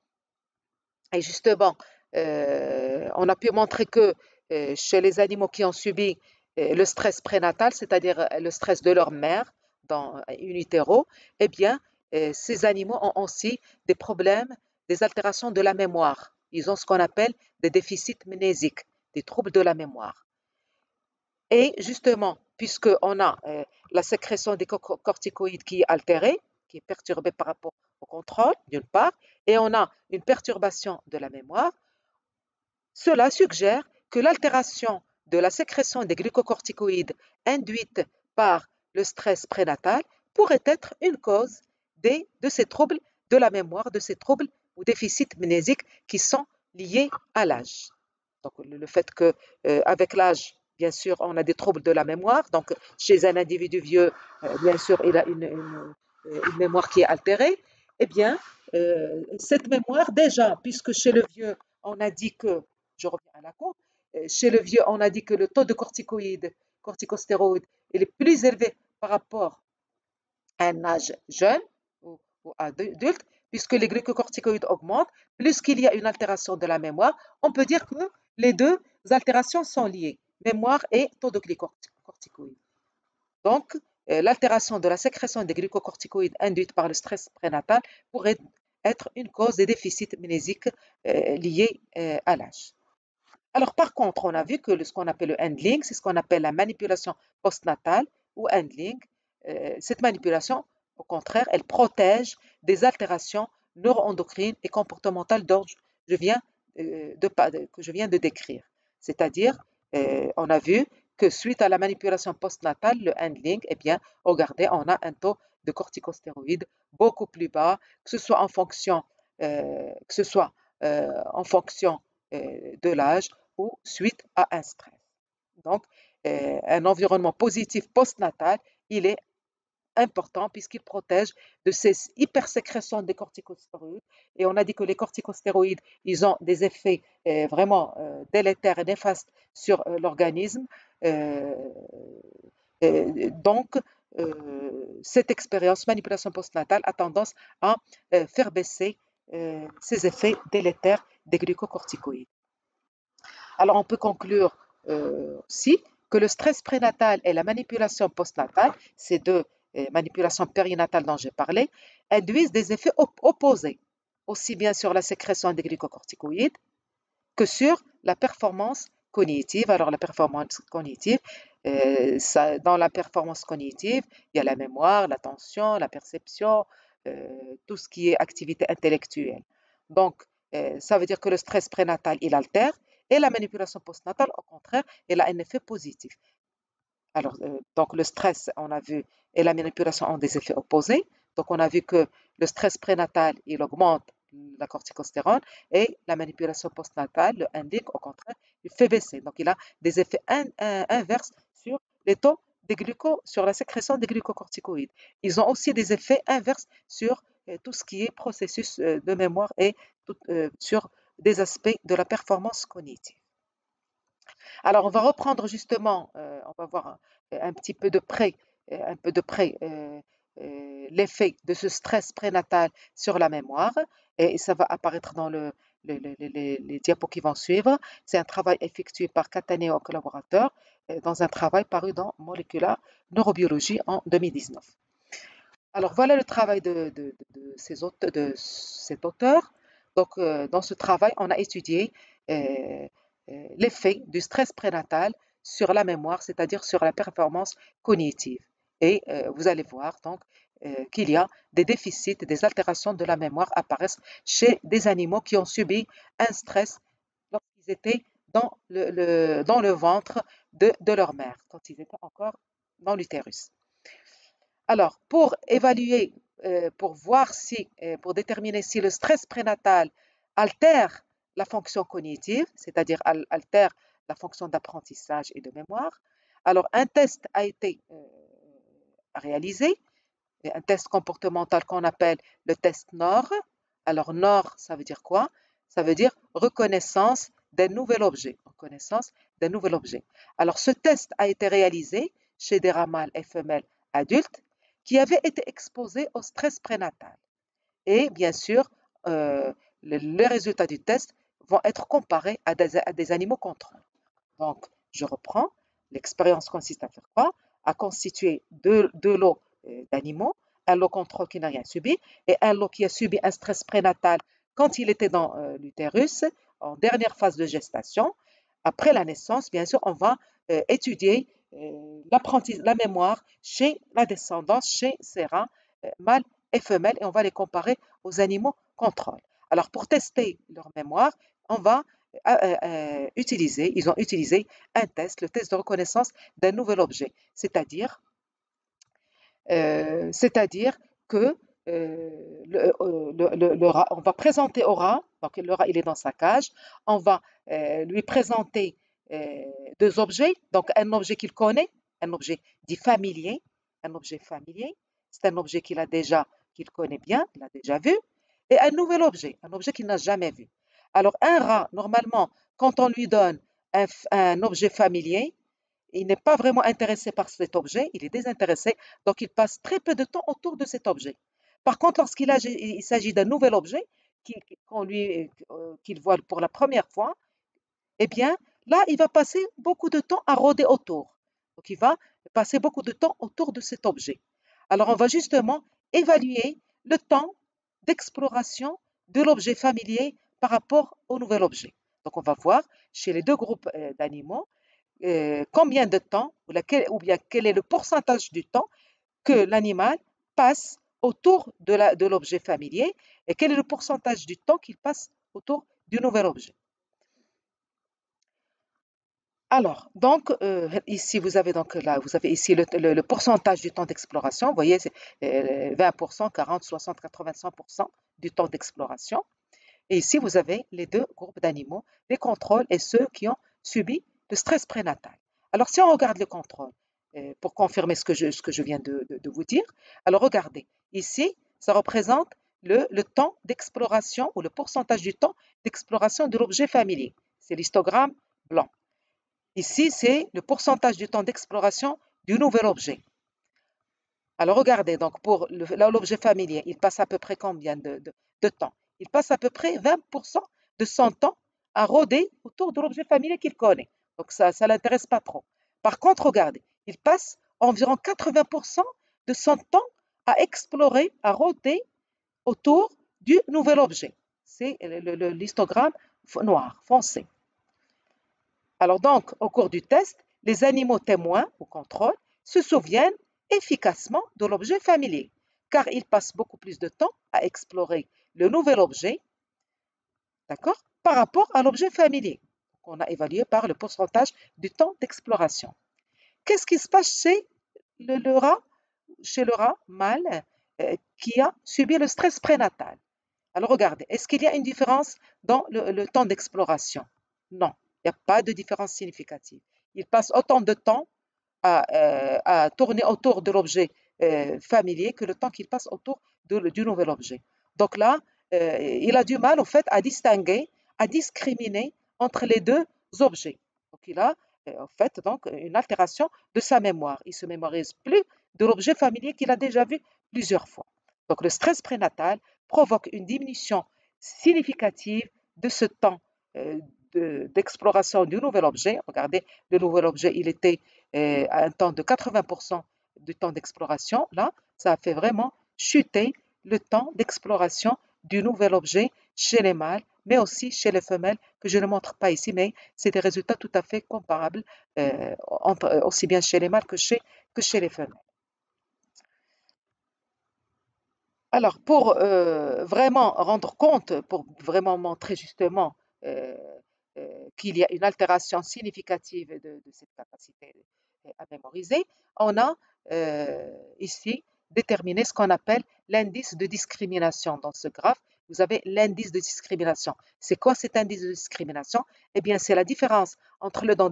et justement, on a pu montrer que chez les animaux qui ont subi le stress prénatal, c'est-à-dire le stress de leur mère dans in utero, eh bien, ces animaux ont aussi des problèmes des altérations de la mémoire. Ils ont ce qu'on appelle des déficits mnésiques, des troubles de la mémoire. Et justement, puisqu'on a la sécrétion des corticoïdes qui est altérée, qui est perturbée par rapport au contrôle, d'une part, et on a une perturbation de la mémoire, cela suggère que l'altération de la sécrétion des glucocorticoïdes induite par le stress prénatal pourrait être une cause de ces troubles de la mémoire, de ces troubles ou déficits mnésiques qui sont liés à l'âge. Donc, le fait qu'avec l'âge, bien sûr, on a des troubles de la mémoire. Donc, chez un individu vieux, bien sûr, il a une mémoire qui est altérée. Eh bien, cette mémoire, déjà, puisque chez le vieux, on a dit que, je reviens à la cour, chez le vieux, on a dit que le taux de corticostéroïdes, il est plus élevé par rapport à un âge jeune ou adulte, puisque les glucocorticoïdes augmentent, plus qu'il y a une altération de la mémoire, on peut dire que les deux altérations sont liées, mémoire et taux de glucocorticoïdes. Donc, l'altération de la sécrétion des glucocorticoïdes induite par le stress prénatal pourrait être une cause des déficits mnésiques liés à l'âge. Alors, par contre, on a vu que ce qu'on appelle le handling, c'est ce qu'on appelle la manipulation postnatale ou handling. Cette manipulation, au contraire, elle protège des altérations neuroendocrines et comportementales dont que je viens de décrire. C'est-à-dire, on a vu que suite à la manipulation postnatale, le handling, eh bien, regardez, on a un taux de corticostéroïdes beaucoup plus bas, que ce soit en fonction, de l'âge ou suite à un stress. Donc, un environnement positif postnatal, il est important puisqu'il protège de ces hypersécrétions des corticostéroïdes. Et on a dit que les corticostéroïdes, ils ont des effets vraiment délétères et néfastes sur l'organisme. Euh, donc, cette expérience, manipulation postnatale, a tendance à faire baisser ces effets délétères des glucocorticoïdes. Alors, on peut conclure aussi que le stress prénatal et la manipulation postnatale, ces deux manipulations périnatales dont j'ai parlé, induisent des effets opposés, aussi bien sur la sécrétion des glucocorticoïdes que sur la performance cognitive. Alors, la performance cognitive, dans la performance cognitive, il y a la mémoire, l'attention, la perception, tout ce qui est activité intellectuelle. Donc, ça veut dire que le stress prénatal, il altère, et la manipulation postnatale, au contraire, elle a un effet positif. Alors, donc le stress, on a vu, et la manipulation ont des effets opposés. Donc, on a vu que le stress prénatal, il augmente la corticostérone et la manipulation postnatale, le indique, au contraire, il fait baisser. Donc, il a des effets inverses sur les taux sur la sécrétion des glucocorticoïdes. Ils ont aussi des effets inverses sur tout ce qui est processus de mémoire et sur des aspects de la performance cognitive. Alors, on va reprendre justement, on va voir un petit peu de près, l'effet de ce stress prénatal sur la mémoire, et ça va apparaître dans les diapos qui vont suivre. C'est un travail effectué par Cataneo et collaborateurs dans un travail paru dans Molecular Neurobiology en 2019. Alors, voilà le travail de cet auteur. Donc, dans ce travail, on a étudié euh, l'effet du stress prénatal sur la mémoire, c'est-à-dire sur la performance cognitive. Et vous allez voir donc qu'il y a des déficits, des altérations de la mémoire apparaissent chez des animaux qui ont subi un stress lorsqu'ils étaient dans le ventre de leur mère, quand ils étaient encore dans l'utérus. Alors, pour évaluer, pour déterminer si le stress prénatal altère la fonction cognitive, c'est-à-dire altère la fonction d'apprentissage et de mémoire, alors un test a été réalisé, un test comportemental qu'on appelle le test NOR. Alors, NOR, ça veut dire quoi? Ça veut dire reconnaissance d'un nouvel objet. Reconnaissance d'un nouvel objet. Alors, ce test a été réalisé chez des rats mâles et femelles adultes qui avaient été exposés au stress prénatal. Et bien sûr, les résultats du test vont être comparés à des animaux contrôles. Donc, je reprends. L'expérience consiste à faire quoi? À constituer deux lots d'animaux, un lot contrôle qui n'a rien subi et un lot qui a subi un stress prénatal quand il était dans l'utérus, en dernière phase de gestation. Après la naissance, bien sûr, on va étudier la mémoire chez la descendance, chez ces rats mâles et femelles, et on va les comparer aux animaux contrôle. Alors, pour tester leur mémoire, on va ils ont utilisé un test, le test de reconnaissance d'un nouvel objet, c'est-à-dire que le rat, on va présenter au rat, donc le rat il est dans sa cage, on va lui présenter euh, deux objets, donc un objet qu'il connaît, un objet dit familier, un objet familier, c'est un objet qu'il connaît bien, il a déjà vu, et un objet qu'il n'a jamais vu. Alors un rat, normalement, quand on lui donne un objet familier, il n'est pas vraiment intéressé par cet objet, il est désintéressé, donc il passe très peu de temps autour de cet objet. Par contre, il s'agit d'un nouvel objet qu'il voit pour la première fois, eh bien, là, il va passer beaucoup de temps à rôder autour. Donc, il va passer beaucoup de temps autour de cet objet. Alors, on va justement évaluer le temps d'exploration de l'objet familier par rapport au nouvel objet. Donc, on va voir chez les deux groupes d'animaux combien de temps, ou bien quel est le pourcentage du temps que l'animal passe autour de l'objet familier et quel est le pourcentage du temps qu'il passe autour du nouvel objet. Alors, donc, ici, vous avez ici le pourcentage du temps d'exploration. Vous voyez, c'est 20%, 40, 60, 80, 100% du temps d'exploration. Et ici, vous avez les deux groupes d'animaux, les contrôles et ceux qui ont subi le stress prénatal. Alors, si on regarde le contrôle, pour confirmer ce que je viens de vous dire, alors regardez, ici, ça représente le temps d'exploration ou le pourcentage du temps d'exploration de l'objet familier. C'est l'histogramme blanc. Ici, c'est le pourcentage du temps d'exploration du nouvel objet. Alors regardez, donc pour l'objet familier, il passe à peu près combien de temps? Il passe à peu près 20% de son temps à rôder autour de l'objet familier qu'il connaît. Donc ça ne l'intéresse pas trop. Par contre, regardez, il passe environ 80% de son temps à explorer, à rôder autour du nouvel objet. C'est l'histogramme noir, foncé. Alors donc, au cours du test, les animaux témoins ou contrôle se souviennent efficacement de l'objet familier, car ils passent beaucoup plus de temps à explorer le nouvel objet, d'accord, par rapport à l'objet familier, qu'on a évalué par le pourcentage du temps d'exploration. Qu'est-ce qui se passe chez le rat mâle qui a subi le stress prénatal? Alors regardez, est-ce qu'il y a une différence dans le temps d'exploration? Non, il n'y a pas de différence significative. Il passe autant de temps à tourner autour de l'objet familier que le temps qu'il passe autour du nouvel objet. Donc là, il a du mal en fait à distinguer, à discriminer entre les deux objets. Donc il a en fait donc une altération de sa mémoire. Il se mémorise plus de l'objet familier qu'il a déjà vu plusieurs fois. Donc le stress prénatal provoque une diminution significative de ce temps d'exploration du nouvel objet. Regardez, le nouvel objet, il était à un temps de 80% du temps d'exploration. Là, ça a fait vraiment chuter le temps d'exploration du nouvel objet chez les mâles, mais aussi chez les femelles, que je ne montre pas ici, mais c'est des résultats tout à fait comparables, aussi bien chez les mâles que chez les femelles. Alors, pour vraiment rendre compte, pour vraiment montrer justement euh, qu'il y a une altération significative de cette capacité à mémoriser, on a ici déterminé ce qu'on appelle l'indice de discrimination. Dans ce graphe, vous avez l'indice de discrimination. C'est quoi cet indice de discrimination? Eh bien, c'est la différence entre le temps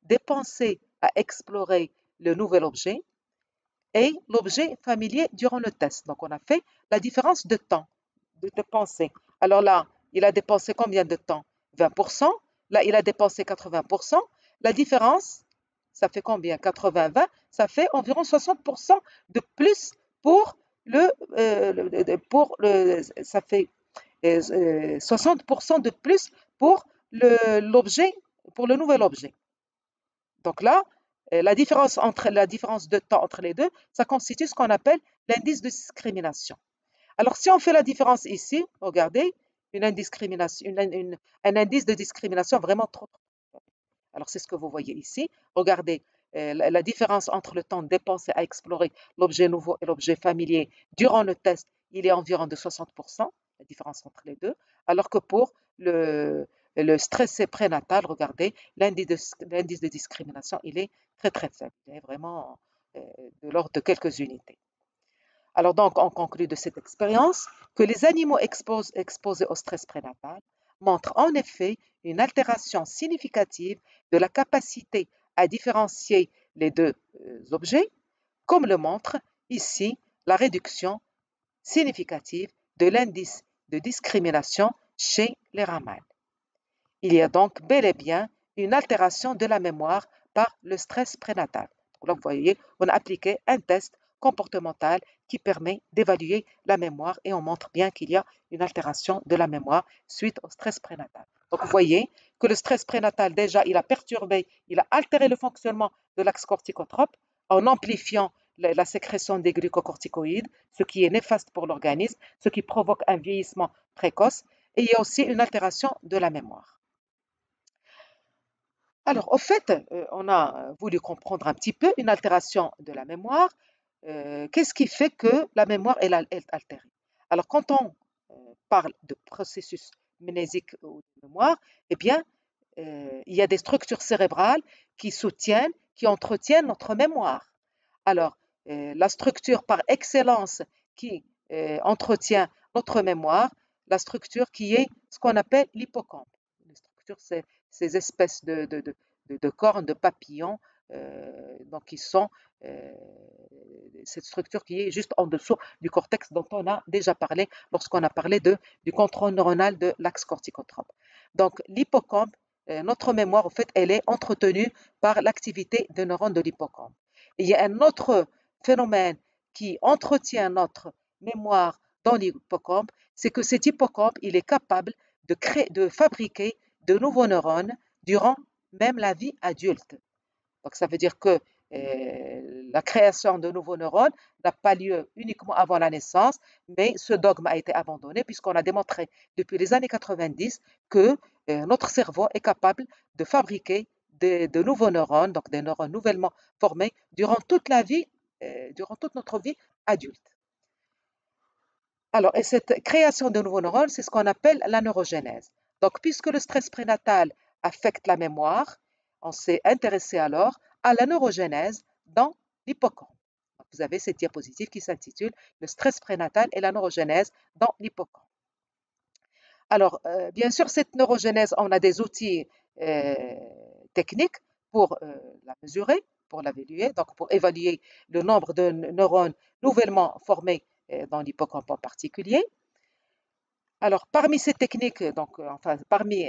dépensé à explorer le nouvel objet et l'objet familier durant le test. Donc, on a fait la différence de temps, de dépenser. Alors là, il a dépensé combien de temps? 20%. Là, il a dépensé 80%. La différence, ça fait combien? 80-20, ça fait environ 60% de plus pour ça fait 60% de plus pour l'objet, pour le nouvel objet. Donc là, la différence de temps entre les deux, ça constitue ce qu'on appelle l'indice de discrimination. Alors, si on fait la différence ici, regardez, une indiscrimination, un indice de discrimination vraiment trop. Alors, c'est ce que vous voyez ici. Regardez la différence entre le temps dépensé à explorer l'objet nouveau et l'objet familier durant le test, il est environ de 60%, la différence entre les deux, alors que pour le stress prénatal, regardez, l'indice de discrimination, il est très très faible. Il est vraiment de l'ordre de quelques unités. Alors donc, on conclut de cette expérience que les animaux exposés au stress prénatal montrent en effet une altération significative de la capacité à différencier les deux objets, comme le montre ici la réduction significative de l'indice de discrimination chez les rats mâles. Il y a donc bel et bien une altération de la mémoire par le stress prénatal. Donc, vous voyez, on a appliqué un test comportemental qui permet d'évaluer la mémoire et on montre bien qu'il y a une altération de la mémoire suite au stress prénatal. Donc, vous voyez que le stress prénatal, déjà, il a perturbé, il a altéré le fonctionnement de l'axe corticotrope en amplifiant la sécrétion des glucocorticoïdes, ce qui est néfaste pour l'organisme, ce qui provoque un vieillissement précoce, et il y a aussi une altération de la mémoire. Alors, au fait, on a voulu comprendre un petit peu une altération de la mémoire. Qu'est-ce qui fait que la mémoire est altérée? Alors, quand on parle de processus mnésique ou de mémoire, eh bien, il y a des structures cérébrales qui soutiennent, qui entretiennent notre mémoire. Alors, la structure par excellence qui entretient notre mémoire, la structure qui est ce qu'on appelle l'hippocampe. Les structures, c'est ces espèces de cornes, de papillons, donc qui sont cette structure qui est juste en dessous du cortex dont on a déjà parlé lorsqu'on a parlé du contrôle neuronal de l'axe corticotrope. Donc, l'hippocampe, notre mémoire, en fait, elle est entretenue par l'activité des neurones de l'hippocampe. Il y a un autre phénomène qui entretient notre mémoire dans l'hippocampe, c'est que cet hippocampe, il est capable de fabriquer de nouveaux neurones durant même la vie adulte. Donc, ça veut dire que la création de nouveaux neurones n'a pas lieu uniquement avant la naissance, mais ce dogme a été abandonné puisqu'on a démontré depuis les années 90 que notre cerveau est capable de fabriquer de nouveaux neurones, donc des neurones nouvellement formés, durant toute la vie, durant toute notre vie adulte. Alors, et cette création de nouveaux neurones, c'est ce qu'on appelle la neurogénèse. Donc, puisque le stress prénatal affecte la mémoire, on s'est intéressé alors à la neurogénèse dans l'hippocampe. Vous avez cette diapositive qui s'intitule « Le stress prénatal et la neurogénèse dans l'hippocampe ». Alors, bien sûr, cette neurogénèse, on a des outils techniques pour la mesurer, pour l'évaluer, donc pour évaluer le nombre de neurones nouvellement formés dans l'hippocampe en particulier. Alors, parmi ces techniques, donc, enfin, parmi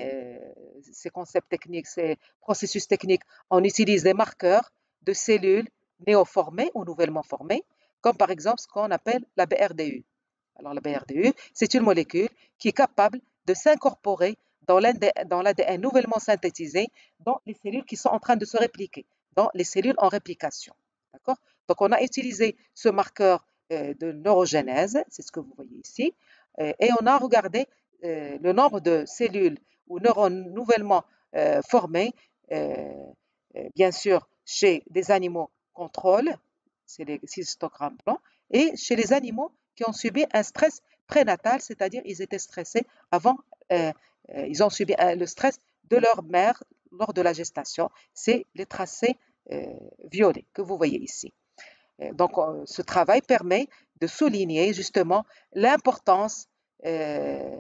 ces concepts techniques, ces processus techniques, on utilise des marqueurs de cellules néoformées ou nouvellement formées, comme par exemple ce qu'on appelle la BRDU. Alors, la BRDU, c'est une molécule qui est capable de s'incorporer dans l'ADN nouvellement synthétisé dans les cellules qui sont en train de se répliquer, dans les cellules en réplication. D'accord? Donc, on a utilisé ce marqueur de neurogénèse, c'est ce que vous voyez ici, et on a regardé le nombre de cellules ou neurones nouvellement formés, bien sûr, chez des animaux contrôle, c'est les histogrammes blancs, et chez les animaux qui ont subi un stress prénatal, c'est-à-dire ils étaient stressés avant, ils ont subi le stress de leur mère lors de la gestation. C'est les tracés violets que vous voyez ici. Donc, ce travail permet de souligner justement l'importance de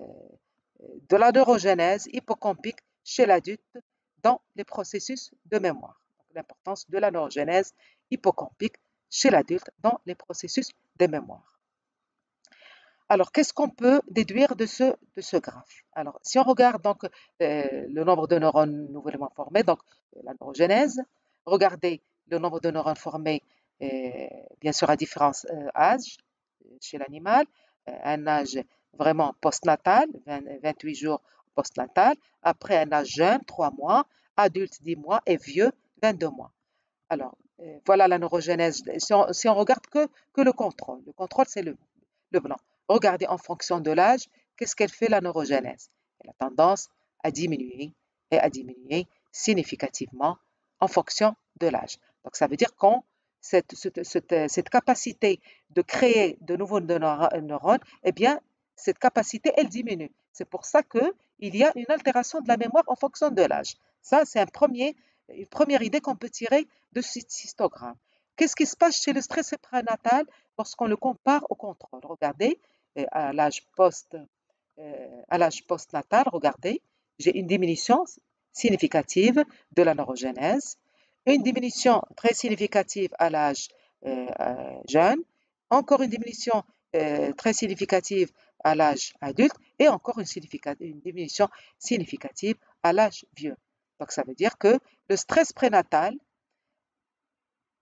la neurogénèse hippocampique chez l'adulte dans les processus de mémoire. L'importance de la neurogénèse hippocampique chez l'adulte dans les processus de mémoire. Alors, qu'est-ce qu'on peut déduire de ce graphe? Alors, si on regarde donc le nombre de neurones nouvellement formés, donc la neurogénèse, regardez le nombre de neurones formés, bien sûr à différents âges chez l'animal, un âge vraiment postnatal, 28 jours postnatal, après un âge jeune, 3 mois, adulte, 10 mois, et vieux, 22 mois. Alors, voilà la neurogénèse. Si on regarde que le contrôle c'est le blanc. regardez en fonction de l'âge, qu'est-ce qu'elle fait la neurogénèse? Elle a tendance à diminuer et à diminuer significativement en fonction de l'âge. Donc, ça veut dire qu'on cette capacité de créer de nouveaux neurones, eh bien, cette capacité, elle diminue. C'est pour ça qu'il y a une altération de la mémoire en fonction de l'âge. Ça, c'est une première idée qu'on peut tirer de ce histogramme. Qu'est-ce qui se passe chez le stress prénatal lorsqu'on le compare au contrôle? Regardez, à l'âge postnatal, regardez, j'ai une diminution significative de la neurogénèse, une diminution très significative à l'âge jeune, encore une diminution très significative à l'âge adulte et encore une diminution significative à l'âge vieux. Donc ça veut dire que le stress prénatal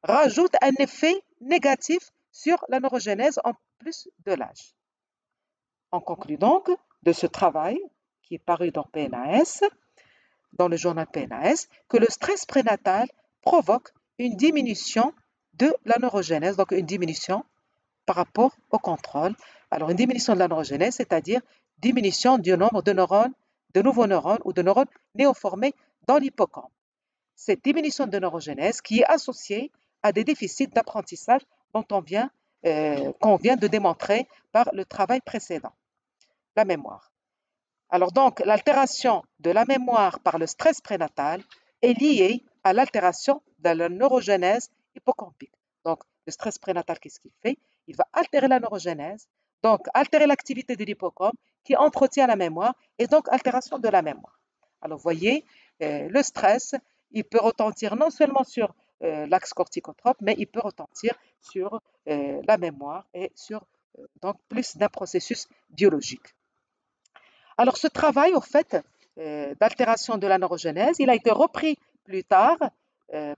rajoute un effet négatif sur la neurogénèse en plus de l'âge. On conclut donc de ce travail qui est paru dans PNAS, dans le journal PNAS, que le stress prénatal provoque une diminution de la neurogénèse, donc une diminution par rapport au contrôle. Alors, une diminution de la neurogénèse, c'est-à-dire diminution du nombre de neurones, de nouveaux neurones ou de neurones néoformés dans l'hippocampe. Cette diminution de neurogénèse qui est associée à des déficits d'apprentissage qu'on vient de démontrer par le travail précédent, la mémoire. Alors donc, l'altération de la mémoire par le stress prénatal est liée à l'altération de la neurogénèse hippocampique. Donc, le stress prénatal, qu'est-ce qu'il fait? Il va altérer la neurogénèse, donc altérer l'activité de l'hippocampe qui entretient la mémoire et donc altération de la mémoire. Alors, vous voyez, le stress, il peut retentir non seulement sur l'axe corticotrope, mais il peut retentir sur la mémoire et sur donc plus d'un processus biologique. Alors, ce travail, au fait, d'altération de la neurogénèse, il a été repris plus tard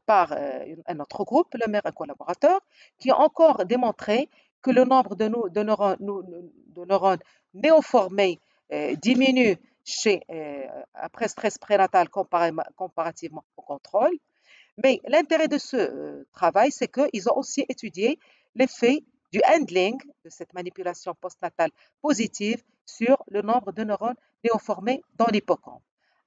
par un autre groupe, le maire et collaborateurs, qui ont encore démontré que le nombre de neurones néoformés diminue après stress prénatal comparativement au contrôle. Mais l'intérêt de ce travail, c'est qu'ils ont aussi étudié l'effet du handling, de cette manipulation postnatale positive, sur le nombre de neurones néoformés dans l'hippocampe.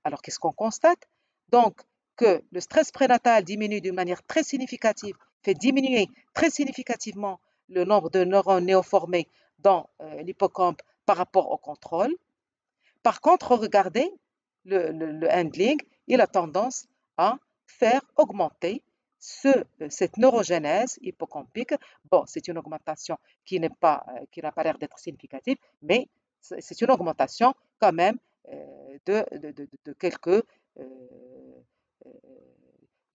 Alors, qu'est-ce qu'on constate? Donc, que le stress prénatal diminue d'une manière très significative, fait diminuer très significativement le nombre de neurones néoformés dans l'hippocampe par rapport au contrôle. Par contre, regardez, le handling, il a tendance à faire augmenter cette neurogénèse hippocampique. Bon, c'est une augmentation qui n'a pas l'air d'être significative, mais c'est une augmentation quand même de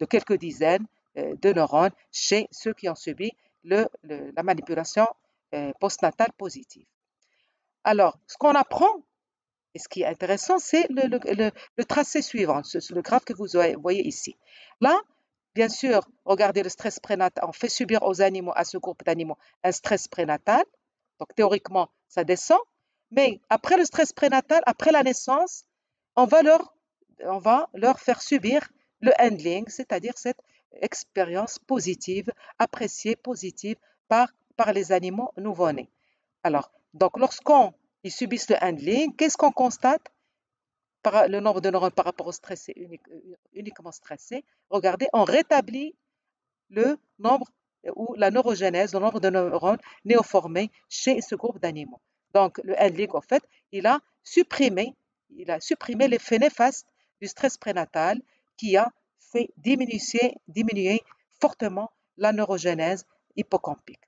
quelques dizaines de neurones chez ceux qui ont subi la manipulation postnatale positive. Alors, ce qu'on apprend, et ce qui est intéressant, c'est le tracé suivant, le graphe que vous voyez ici. Là, bien sûr, regardez le stress prénatal. On fait subir aux animaux, à ce groupe d'animaux, un stress prénatal. Donc, théoriquement, ça descend. Mais après le stress prénatal, après la naissance, on va leur faire subir le handling, c'est-à-dire cette expérience positive, appréciée positive par les animaux nouveau-nés. Alors, donc, lorsqu'ils subissent le handling, qu'est-ce qu'on constate? Le nombre de neurones par rapport au stressé, uniquement stressé. Regardez, on rétablit le nombre ou la neurogénèse, le nombre de neurones néoformés chez ce groupe d'animaux. Donc, le handling, en fait, il a supprimé l'effet néfaste du stress prénatal qui a fait diminuer fortement la neurogénèse hippocampique.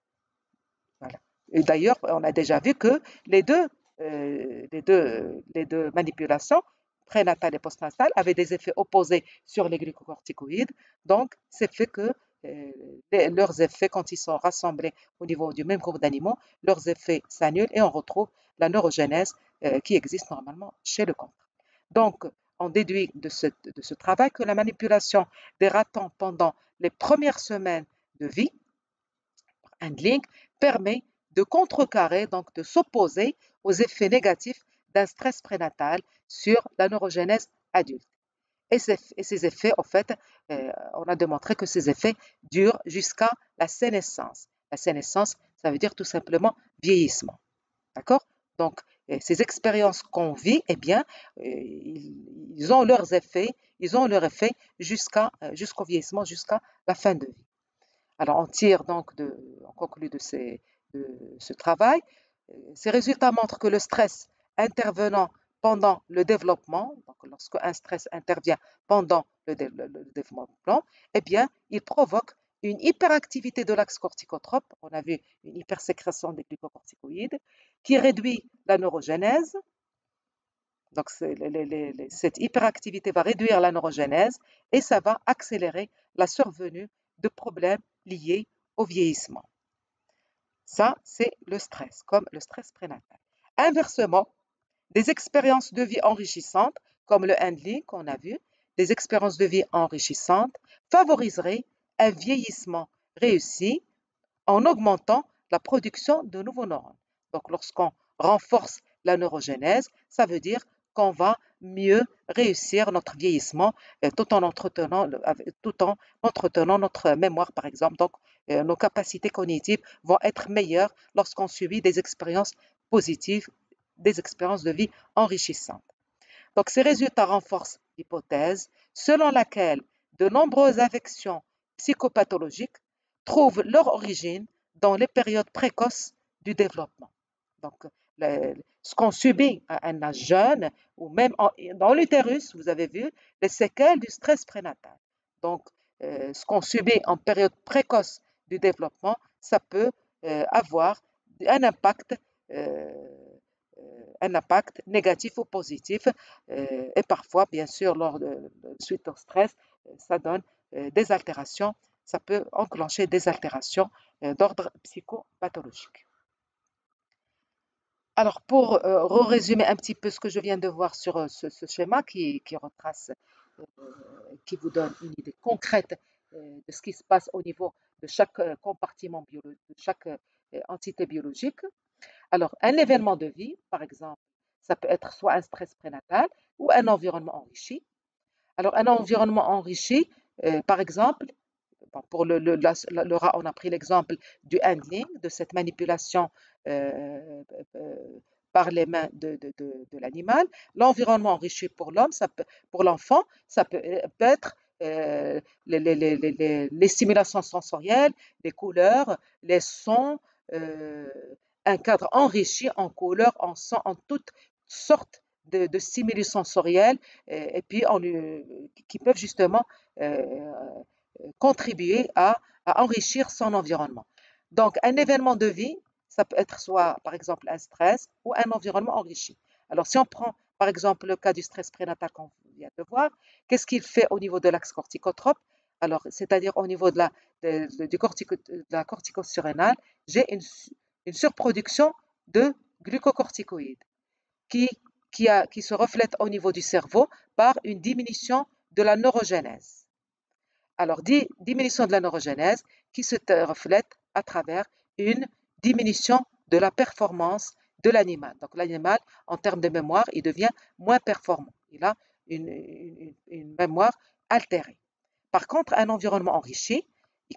Voilà. Et d'ailleurs, on a déjà vu que les deux manipulations, prénatale et postnatale, avaient des effets opposés sur les glucocorticoïdes. Donc, c'est fait que leurs effets, quand ils sont rassemblés au niveau du même groupe d'animaux, leurs effets s'annulent et on retrouve la neurogénèse qui existe normalement chez le contraire. Donc, on déduit de ce travail que la manipulation des ratons pendant les premières semaines de vie, handling, permet de contrecarrer, donc de s'opposer aux effets négatifs d'un stress prénatal sur la neurogénèse adulte. Et ces effets, en fait, on a démontré que ces effets durent jusqu'à la sénescence. La sénescence, ça veut dire tout simplement vieillissement. D'accord? Donc, ces expériences qu'on vit, eh bien, ils ont leurs effets, ils ont leur effet jusqu'au vieillissement, jusqu'à la fin de vie. Alors, on conclut de ce travail, ces résultats montrent que le stress intervenant pendant le développement, donc lorsque un stress intervient pendant le développement, eh bien, il provoque une hyperactivité de l'axe corticotrope, on a vu une hypersécrétion des glucocorticoïdes, qui réduit la neurogénèse. Donc, cette hyperactivité va réduire la neurogénèse et ça va accélérer la survenue de problèmes liés au vieillissement. Ça, c'est le stress, comme le stress prénatal. Inversement, des expériences de vie enrichissantes, comme le handling qu'on a vu, des expériences de vie enrichissantes favoriseraient un vieillissement réussi en augmentant la production de nouveaux neurones. Donc, lorsqu'on renforce la neurogénèse, ça veut dire qu'on va mieux réussir notre vieillissement tout en entretenant notre mémoire, par exemple. Donc, nos capacités cognitives vont être meilleures lorsqu'on subit des expériences positives, des expériences de vie enrichissantes. Donc, ces résultats renforcent l'hypothèse selon laquelle de nombreuses affections psychopathologiques trouvent leur origine dans les périodes précoces du développement. Donc, ce qu'on subit à un âge jeune ou même dans l'utérus, vous avez vu les séquelles du stress prénatal. Donc, ce qu'on subit en période précoce du développement, ça peut avoir un impact euh, un impact négatif ou positif. Et parfois, bien sûr, suite au stress, ça donne des altérations, ça peut enclencher des altérations d'ordre psychopathologique. Alors, pour résumer un petit peu ce que je viens de voir sur ce schéma qui retrace, qui vous donne une idée concrète de ce qui se passe au niveau de chaque compartiment biologique, de chaque entité biologique. Alors, un événement de vie, par exemple, ça peut être soit un stress prénatal ou un environnement enrichi. Alors, un environnement enrichi, par exemple, bon, pour le rat, on a pris l'exemple du handling, de cette manipulation euh, euh, par les mains de l'animal. L'environnement enrichi pour l'homme, pour l'enfant, ça peut être les stimulations sensorielles, les couleurs, les sons, euh, un cadre enrichi en couleurs, en sons, en toutes sortes de stimuli sensoriels et puis qui peuvent justement euh, contribuer à enrichir son environnement. Donc, un événement de vie, ça peut être soit, par exemple, un stress ou un environnement enrichi. Alors, si on prend, par exemple, le cas du stress prénatal qu'on vient de voir, qu'est-ce qu'il fait au niveau de l'axe corticotrope? Alors, c'est-à-dire au niveau de la corticosurrénale, j'ai une surproduction de glucocorticoïdes qui, qui se reflète au niveau du cerveau par une diminution de la neurogénèse. Alors, diminution de la neurogénèse qui se reflète à travers une diminution de la performance de l'animal. Donc, l'animal, en termes de mémoire, il devient moins performant. Il a une mémoire altérée. Par contre, un environnement enrichi,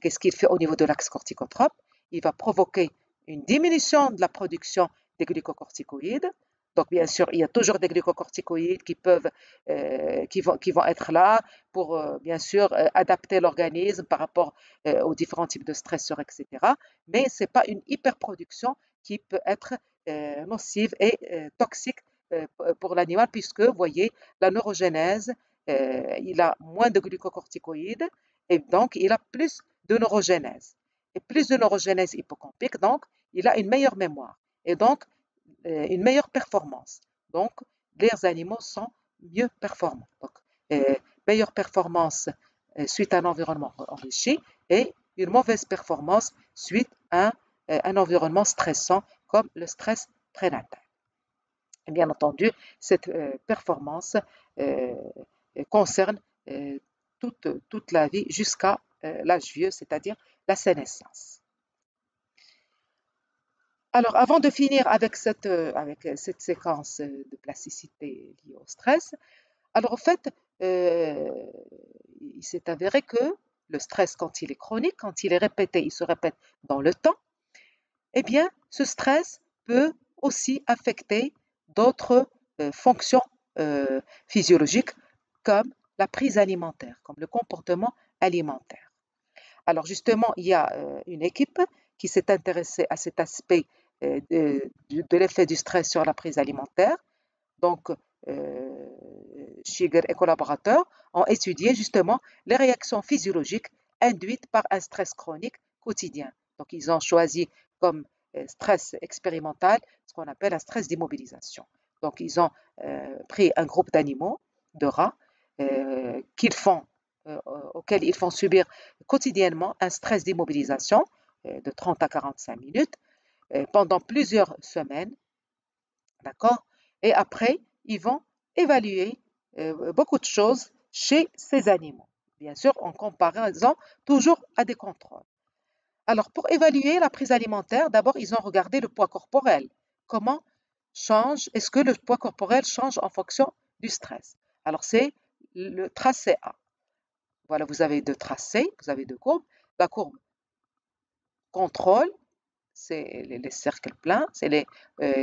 qu'est-ce qu'il fait au niveau de l'axe corticotrope? Il va provoquer une diminution de la production des glucocorticoïdes. Donc, bien sûr, il y a toujours des glucocorticoïdes qui vont être là pour, bien sûr, adapter l'organisme par rapport aux différents types de stresseurs, etc. Mais ce n'est pas une hyperproduction qui peut être nocive et toxique pour l'animal, puisque, vous voyez, la neurogénèse, il a moins de glucocorticoïdes et donc il a plus de neurogénèse. Et plus de neurogénèse hippocampique, donc il a une meilleure mémoire et donc une meilleure performance. Donc les animaux sont mieux performants. Donc, meilleure performance suite à un environnement enrichi et une mauvaise performance suite à un environnement stressant comme le stress prénatal. Et bien entendu, cette performance euh, concerne euh, toute la vie jusqu'à l'âge vieux, c'est-à-dire la sénescence. Alors, avant de finir avec cette séquence de plasticité liée au stress, alors en fait, il s'est avéré que le stress, quand il est chronique, quand il est répété, il se répète dans le temps, eh bien, ce stress peut aussi affecter d'autres fonctions physiologiques comme la prise alimentaire, comme le comportement alimentaire. Alors justement, il y a une équipe qui s'est intéressée à cet aspect de l'effet du stress sur la prise alimentaire. Donc, Shiger et collaborateurs ont étudié justement les réactions physiologiques induites par un stress chronique quotidien. Donc, ils ont choisi comme stress expérimental ce qu'on appelle un stress d'immobilisation. Donc, ils ont pris un groupe d'animaux, de rats, auxquels ils font subir quotidiennement un stress d'immobilisation de 30 à 45 minutes pendant plusieurs semaines, d'accord? Et après, ils vont évaluer beaucoup de choses chez ces animaux. Bien sûr, en comparaison toujours à des contrôles. Alors, pour évaluer la prise alimentaire, d'abord, ils ont regardé le poids corporel. Comment est-ce que le poids corporel change en fonction du stress? Alors, c'est le tracé A. Voilà, vous avez deux tracés, vous avez deux courbes. La courbe contrôle, c'est les cercles pleins, c'est les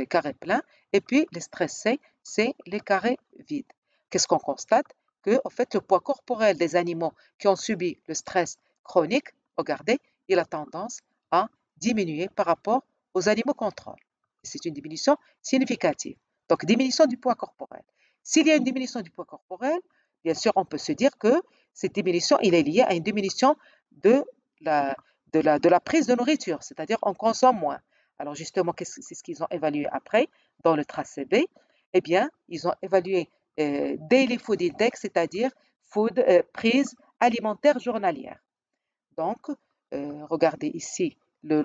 carrés pleins. Et puis, les stressés, c'est les carrés vides. Qu'est-ce qu'on constate? Que, en fait, le poids corporel des animaux qui ont subi le stress chronique, regardez, il a tendance à diminuer par rapport aux animaux contrôle. C'est une diminution significative. Donc, diminution du poids corporel. S'il y a une diminution du poids corporel, bien sûr, on peut se dire que cette diminution, il est liée à une diminution de la, de la prise de nourriture, c'est-à-dire on consomme moins. Alors justement, c'est ce qu'ils ont évalué après dans le tracé B. Eh bien, ils ont évalué Daily Food Index, c'est-à-dire prise alimentaire journalière. Donc, regardez ici le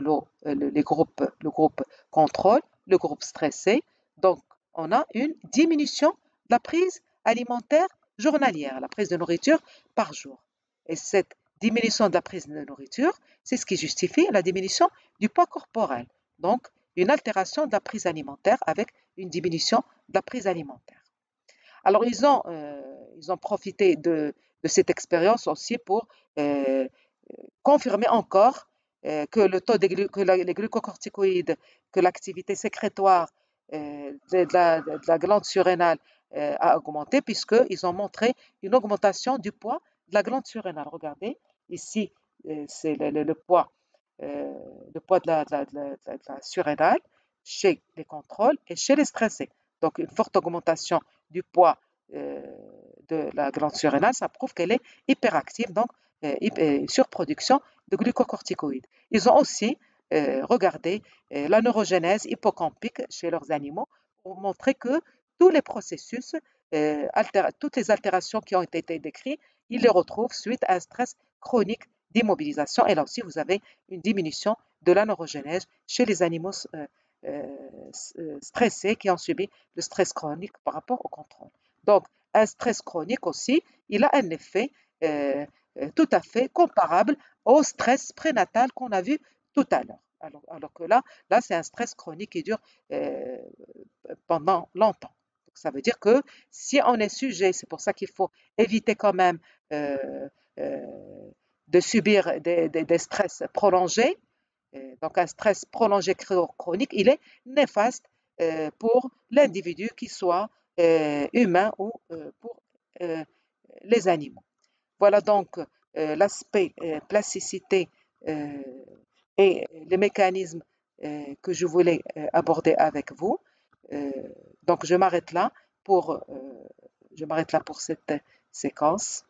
groupe contrôle, le groupe stressé. Donc, on a une diminution de la prise alimentaire journalière, la prise de nourriture par jour. Et cette diminution de la prise de nourriture, c'est ce qui justifie la diminution du poids corporel. Donc, une altération de la prise alimentaire avec une diminution de la prise alimentaire. Alors, ils ont profité de cette expérience aussi pour confirmer encore que le taux les glucocorticoïdes, que l'activité sécrétoire de la glande surrénale a augmenté, puisqu'ils ont montré une augmentation du poids de la glande surrénale. Regardez, ici, c'est euh, le poids de la surrénale chez les contrôles et chez les stressés. Donc, une forte augmentation du poids euh, de la glande surrénale, ça prouve qu'elle est hyperactive, donc surproduction de glucocorticoïdes. Ils ont aussi regardé la neurogénèse hippocampique chez leurs animaux pour montrer que tous les processus, toutes les altérations qui ont été décrites, ils les retrouvent suite à un stress chronique d'immobilisation. Et là aussi, vous avez une diminution de la neurogénèse chez les animaux stressés qui ont subi le stress chronique par rapport au contrôle. Donc, un stress chronique aussi, il a un effet tout à fait comparable au stress prénatal qu'on a vu tout à l'heure. Alors que là c'est un stress chronique qui dure pendant longtemps. Donc, ça veut dire que si on est sujet, c'est pour ça qu'il faut éviter quand même euh, de subir des stress prolongés. Donc un stress prolongé chronique, il est néfaste pour l'individu, qu'il soit humain ou pour euh, les animaux. Voilà donc l'aspect plasticité euh, et les mécanismes que je voulais aborder avec vous. Euh, donc je m'arrête là pour cette séquence.